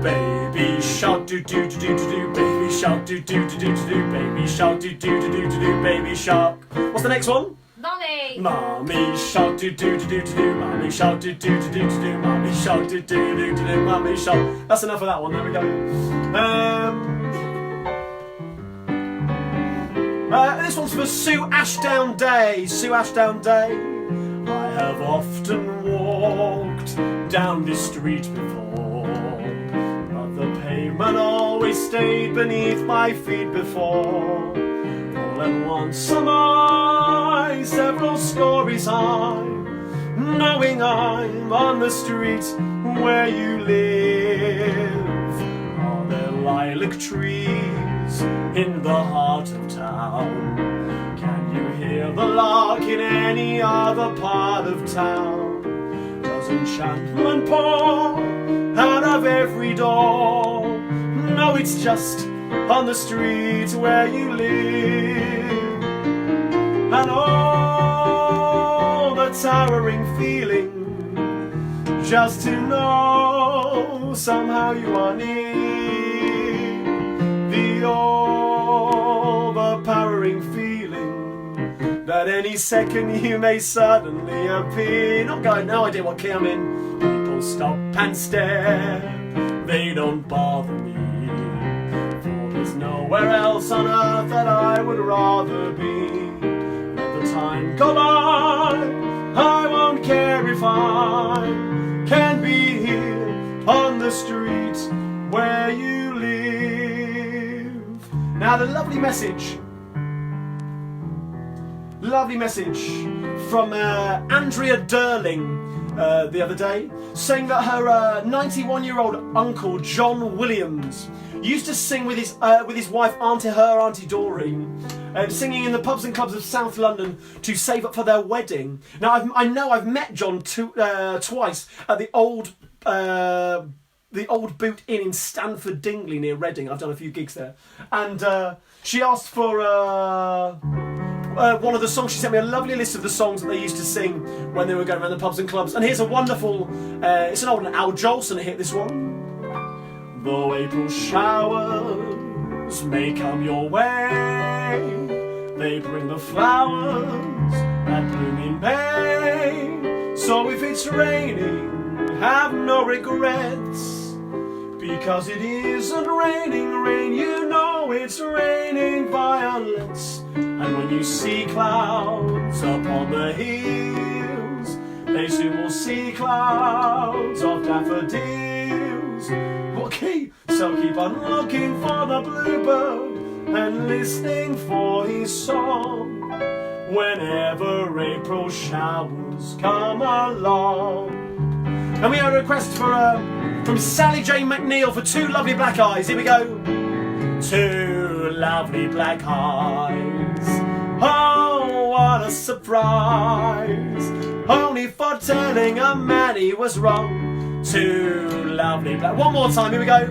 Baby shark do do do do do do. Baby shark do do do do do do. Baby shark do do do do do do. Baby shark. What's the next one? Mommy. Mommy shark do do do do do do. Mommy shark do do do do do do. Mommy shark do do do do do. Mommy shark. That's enough of that one. There we go. This one's for Sue Ashdown Day. Sue Ashdown Day. I have often walked down this street before, but the pavement always stayed beneath my feet before. For And once am I several stories high, knowing I'm on the street where you live. Are there lilac trees in the heart of town? Can you hear the lark in any other part of town? Does enchantment pour out of every door? No, it's just on the street where you live. And oh, the towering feeling just to know somehow you are near. The overpowering feeling that any second you may suddenly appear. Not going, no idea what key I'm in. People stop and stare, they don't bother me. There's nowhere else on earth that I would rather be. Let the time go by, I won't care if I can be here on the street where you live. Now the lovely message from Andrea Durling the other day, saying that her 91-year-old uncle John Williams used to sing with his wife Auntie Doreen, singing in the pubs and clubs of South London to save up for their wedding. Now I know I've met John twice at the old Boot Inn in Stanford Dingley near Reading. I've done a few gigs there, and she asked for one of the songs. She sent me a lovely list of the songs that they used to sing when they were going around the pubs and clubs. And here's a wonderful, it's an old Al Jolson hit, this one. Though April showers may come your way, they bring the flowers that bloom in May. So if it's raining, have no regrets, because it isn't raining rain, you know it's raining violets. And when you see clouds upon the hills, they soon will see clouds of daffodils. Okay, so keep on looking for the bluebird and listening for his song whenever April showers come along. And we have a request from Sally Jane McNeil for Two Lovely Black Eyes. Here we go. Two lovely black eyes, oh what a surprise, only for telling a man he was wrong. Two lovely black, one more time, here we go.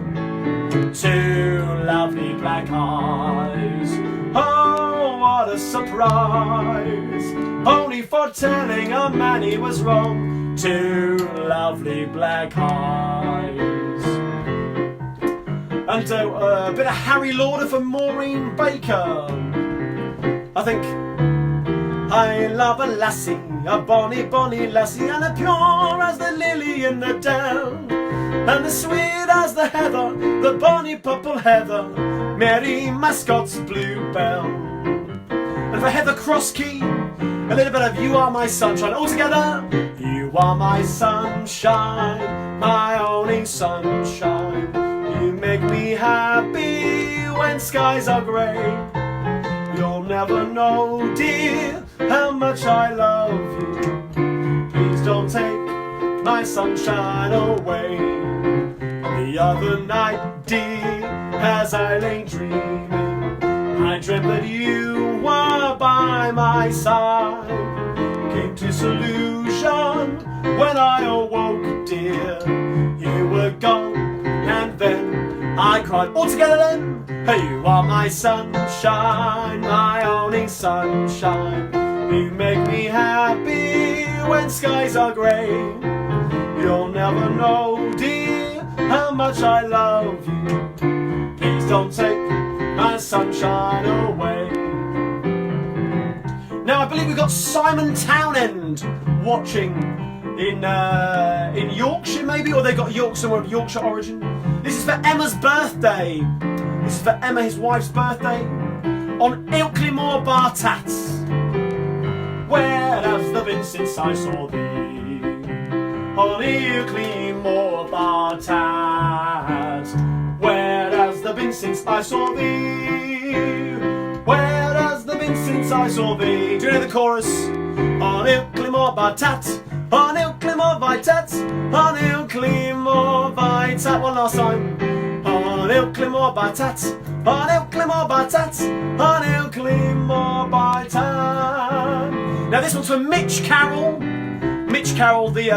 Two lovely black eyes, oh what a surprise, only for telling a man he was wrong. Two lovely black eyes. And a bit of Harry Lauder for Maureen Baker. I think I love a lassie, a bonny, bonny lassie, and as pure as the lily in the down, and as sweet as the heather, the bonny purple heather, Mary Mascot's bluebell. And for Heather Crosskey, a little bit of You Are My Sunshine. All together. You are my sunshine, my only sunshine. You make me happy when skies are grey. You'll never know, dear, how much I love you. Please don't take my sunshine away. The other night, dear, as I lay dreaming, I dreamt that you were by my side. Came disillusion when I awoke, dear. You were gone, and then I cried. All together then. Hey, you are my sunshine, my only sunshine. You make me happy when skies are grey. You'll never know, dear, how much I love you. Please don't take my sunshine away. Now I believe we've got Simon Townend watching in Yorkshire maybe, or they got somewhere of Yorkshire origin. This is for Emma's birthday. This is for Emma, his wife's birthday, on Ilkley More Bah Tat. Where has there been since I saw thee? On Ilkley More Bah Tat. Where has there been since I saw thee? Where has there been since I saw thee. Do you know the chorus? On Ilkley More Bah Tat, on Ilkley More Bah Tat, on Ilkley More Bah Tat. One last time. On Ilkley More Bah Tat, on Ilkley More Bah Tat, on Ilkley More Bah Tat. Now this one's for Mitch Carroll. Mitch Carroll, the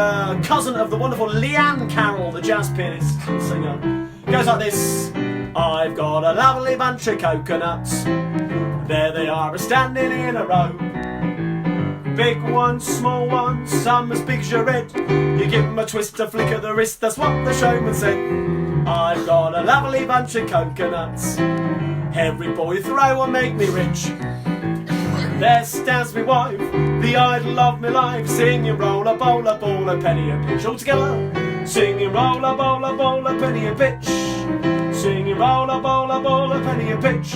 cousin of the wonderful Leanne Carroll, the jazz pianist and singer. Goes like this. I've got a lovely bunch of coconuts. There they are, standing in a row. Big ones, small ones, some as big as your head. You give them a twist, a flick of the wrist, that's what the showman said. I've got a lovely bunch of coconuts. Every boy throw will make me rich. There stands me wife, the idol of my life, singing roll a bowl, a ball, a penny, a pitch. All together, singing roll a bowl, a ball, a penny, a pitch. Singing roll a bowl, a ball, a penny, a pitch.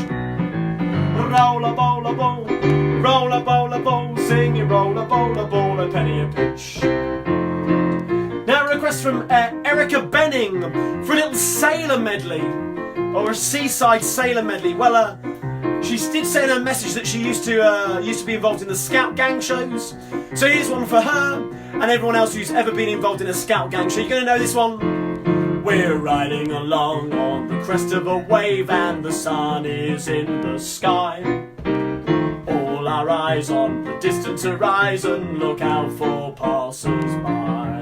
Roll a bowl, a ball, roll a bowl, a ball, singing roll a bowl, a ball, a penny, a pitch. Now a request from Erica Benning for a little sailor medley, or a seaside sailor medley. Well, she did say in her message that she used to be involved in the Scout gang shows. So here's one for her and everyone else who's ever been involved in a Scout gang show. You're going to know this one. We're riding along on the crest of a wave and the sun is in the sky. All our eyes on the distant horizon, look out for passers-by.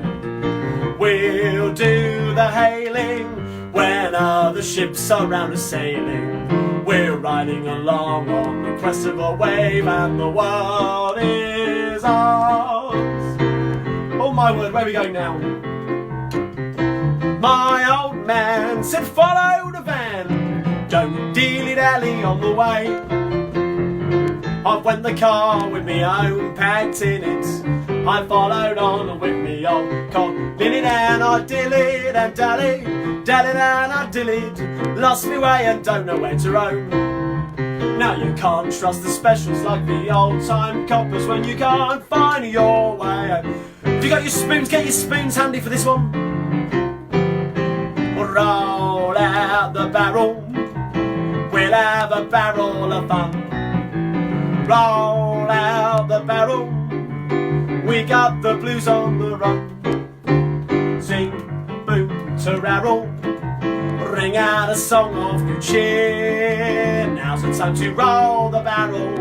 We'll do the hailing when other ships are round us sailing. We're riding along on the crest of a wave and the world is ours. Oh my word, where are we going now? My old man said follow the van, don't dilly-dally on the way. I went the car with me own pants in it, I followed on with me old cock. Dilly-dan, I dillied and dallied, dallied-dan, I dillied, lost me way and don't know where to roam. Now you can't trust the specials like the old-time coppers when you can't find your way. If you got your spoons, get your spoons handy for this one. Roll out the barrel, we'll have a barrel of fun. Roll out the barrel, we got the blues on the run. Sing, boom, tararrel, ring out a song of good cheer. Now's the time to roll the barrel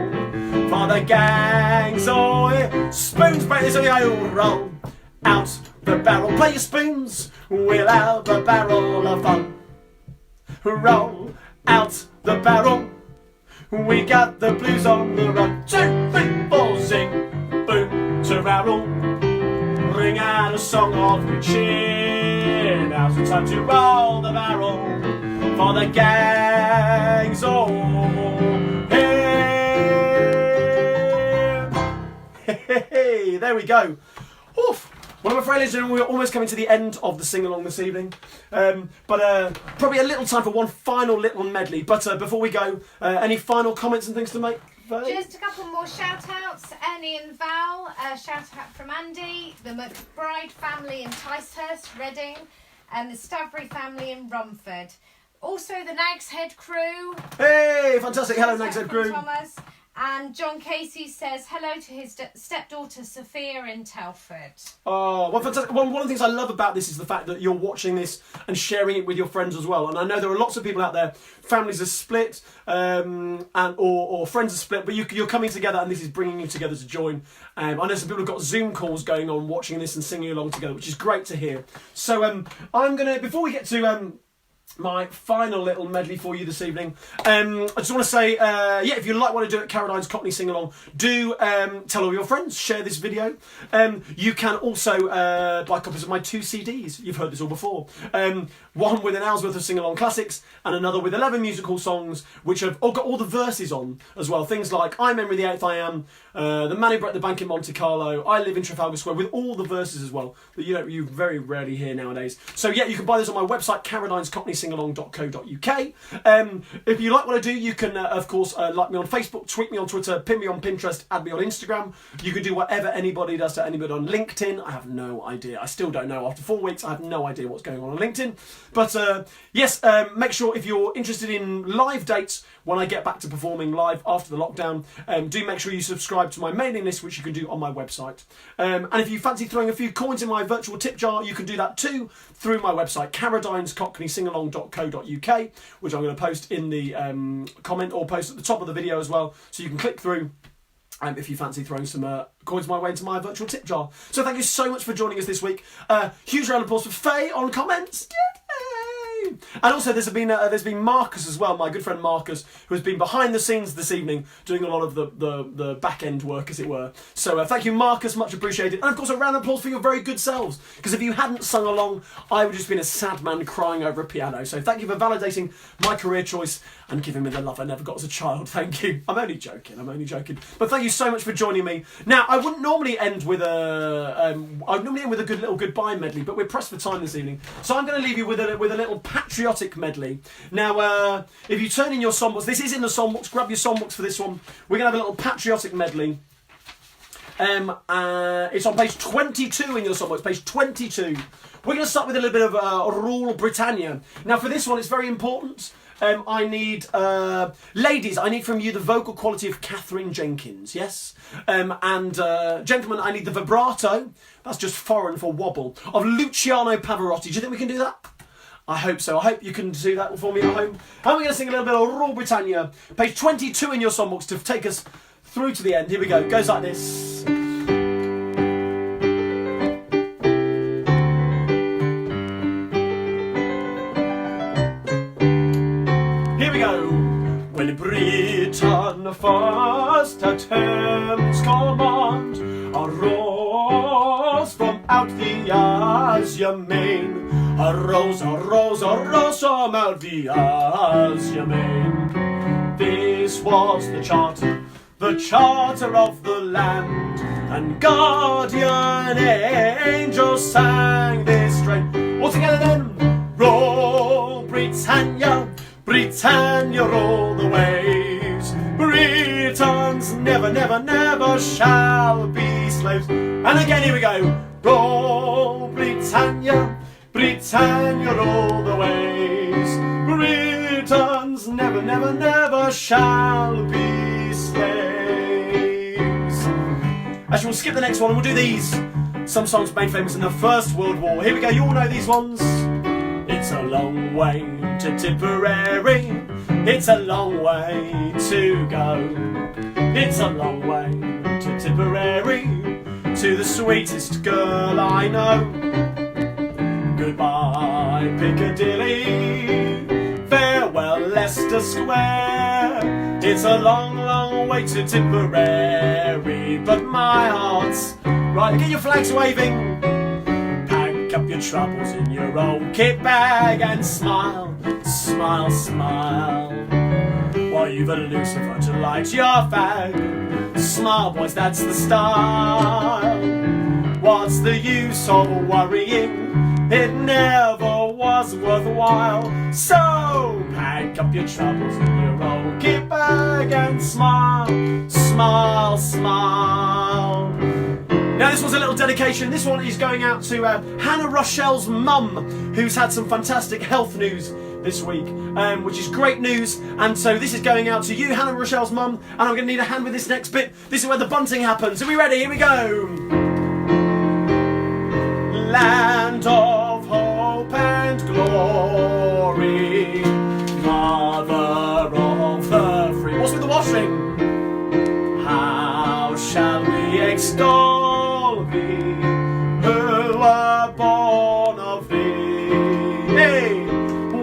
for the gangs. Oh, spoons, break this, roll out the barrel, play your spoons, we'll have a barrel of fun. Roll out the barrel, we got the blues on the run. 2, 3, 4, sing, boom, tararrel, ring out a song of good cheer. Now's the time to roll the barrel for the gangs. Oh, hey, there we go. Oof. Well, I'm afraid, ladies and gentlemen, we're almost coming to the end of the sing-along this evening. But probably a little time for one final little medley. But before we go, any final comments and things to make? Just a couple more shout-outs. Ernie and Val, shout-out from Andy, the McBride family in Ticehurst, Reading, and the Stavry family in Romford. Also, the Nag's Head crew. Hey, fantastic. Hello, Nag's Head crew. Thomas. And John Casey says hello to his stepdaughter Sophia in Telford. Oh, well, fantastic. One of the things I love about this is the fact that you're watching this and sharing it with your friends as well. And I know there are lots of people out there, families are split, or friends are split, but you're coming together and this is bringing you together to join. I know some people have got Zoom calls going on, watching this and singing along together, which is great to hear. So I'm going to, before we get to my final little medley for you this evening, I just want to say, if you like what I do at Carradine's Cockney Sing Along, do tell all your friends, share this video. You can also buy copies of my 2 CDs. You've heard this all before. One with an hour's worth of sing-along classics and another with 11 musical songs which have all got all the verses on as well. Things like I Memory the 8th I Am, The Man Who Broke the Bank in Monte Carlo, I Live in Trafalgar Square, with all the verses as well that you very rarely hear nowadays. So yeah, you can buy this on my website, Carradine's Cockney cockneysingalong.co.uk. If you like what I do, you can, of course, like me on Facebook, tweet me on Twitter, pin me on Pinterest, add me on Instagram. You can do whatever anybody does to anybody on LinkedIn. I have no idea. I still don't know. After 4 weeks, I have no idea what's going on LinkedIn. But yes, make sure if you're interested in live dates when I get back to performing live after the lockdown, do make sure you subscribe to my mailing list, which you can do on my website. And if you fancy throwing a few coins in my virtual tip jar, you can do that too through my website, Carradine's cockneysingalong.co.uk, which I'm going to post in the comment or post at the top of the video as well, so you can click through if you fancy throwing some coins my way into my virtual tip jar. So thank you so much for joining us this week. Huge round of applause for Faye on comments. Yay! And also there's been Marcus as well, my good friend Marcus, who has been behind the scenes this evening doing a lot of the back end work, as it were. So thank you, Marcus, much appreciated. And of course a round of applause for your very good selves, because if you hadn't sung along, I would have just been a sad man crying over a piano. So thank you for validating my career choice and giving me the love I never got as a child. Thank you. I'm only joking. But thank you so much for joining me. Now, I wouldn't normally end with I'd normally end with a good little goodbye medley, but we're pressed for time this evening, so I'm going to leave you with a little patriotic medley. Now, if you turn in your songbooks, this is in the songbooks. Grab your songbooks for this one. We're going to have a little patriotic medley. It's on page 22 in your songbooks. Page 22. We're going to start with a little bit of Rule Brittania. Now, for this one, it's very important. I need, ladies, I need from you the vocal quality of Catherine Jenkins, yes? And gentlemen, I need the vibrato, that's just foreign for wobble, of Luciano Pavarotti. Do you think we can do that? I hope so. I hope you can do that for me at home. And we're going to sing a little bit of Rule Britannia, page 22 in your songbooks to take us through to the end. Here we go. It goes like this. When Britain first attempts command, arose from out the azure main, arose from out the azure main. This was the charter of the land, and guardian angels sang this strain. All together then, roll Britannia, Britannia roll the waves. Britons never, never, never shall be slaves. And again, here we go. Roll Britannia, Britannia roll the waves. Britons never, never, never shall be slaves. Actually, we'll skip the next one and we'll do these. Some songs made famous in the First World War. Here we go, you all know these ones. It's a long way to Tipperary, it's a long way to go. It's a long way to Tipperary, to the sweetest girl I know. Goodbye Piccadilly, farewell Leicester Square. It's a long, long way to Tipperary, but my heart's right. Get your flags waving. Up your troubles in your old kit bag and smile, smile, smile, while you've a Lucifer to light your fag. Smile, boys, that's the style. What's the use of worrying? It never was worthwhile. So pack up your troubles in your old kit bag and smile, smile, smile. Now this was a little dedication. This one is going out to Hannah Rochelle's mum, who's had some fantastic health news this week, which is great news. And so this is going out to you, Hannah Rochelle's mum, and I'm going to need a hand with this next bit. This is where the bunting happens. Are we ready? Here we go. Land of hope and glory, mother of the free. What's with the washing? How shall we extol who were born of thee? Hey!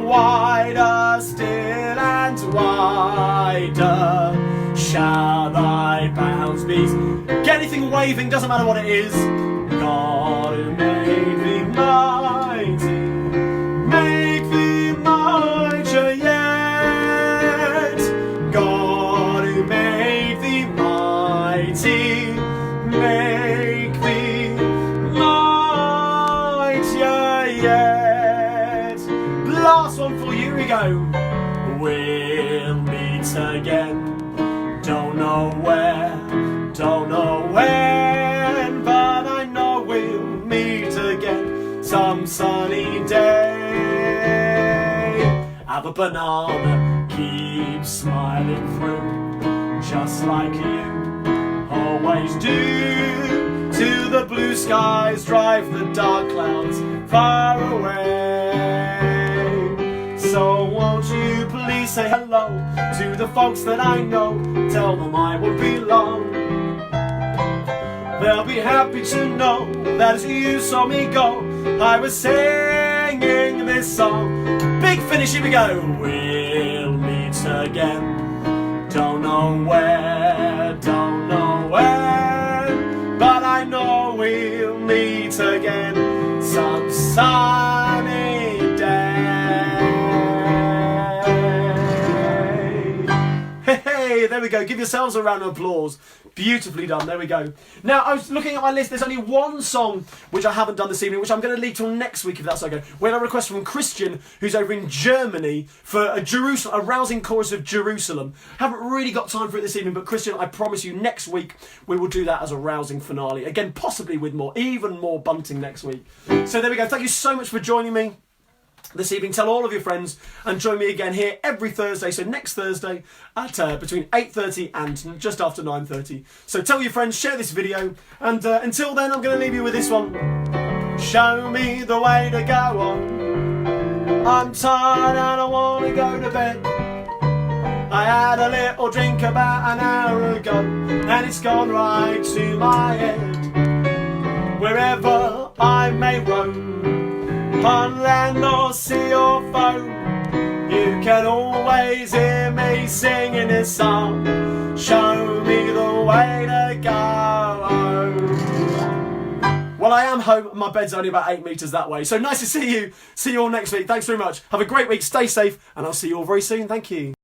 Wider still and wider shall thy bounds be. Get anything waving, doesn't matter what it is. God who made thee mighty, make thee mightier yet. God who made thee mighty, make thee mightier yet. Last one for you. we go. We'll meet again. Don't know where, don't know when, but I know we'll meet again some sunny day. Have a banana, keep smiling through, just like you always do. To the blue skies drive the dark clouds far away. So won't you please say hello to the folks that I know, tell them I won't be long. They'll be happy to know that as you saw me go, I was singing this song. Big finish, here we go. We'll meet again. Don't know where, don't know when, but I know we'll meet again some sunny day. Hey, there we go. Give yourselves a round of applause. Beautifully done. There we go. Now, I was looking at my list. There's only one song which I haven't done this evening, which I'm going to leave till next week, if that's okay. We had a request from Christian, who's over in Germany, for a rousing chorus of Jerusalem. Haven't really got time for it this evening, but Christian, I promise you, next week we will do that as a rousing finale. Again, possibly with even more bunting next week. So there we go. Thank you so much for joining me this evening. Tell all of your friends and join me again here every Thursday, so next Thursday at between 8:30 and just after 9:30. So tell your friends, share this video, and until then I'm going to leave you with this one. Show me the way to go on, I'm tired and I want to go to bed. I had a little drink about an hour ago and it's gone right to my head. Wherever I may roam, on land or sea or foam, you can always hear me singing this song. Show me the way to go home. Well, I am home. My bed's only about 8 metres that way. So nice to see you. See you all next week. Thanks very much. Have a great week. Stay safe. And I'll see you all very soon. Thank you.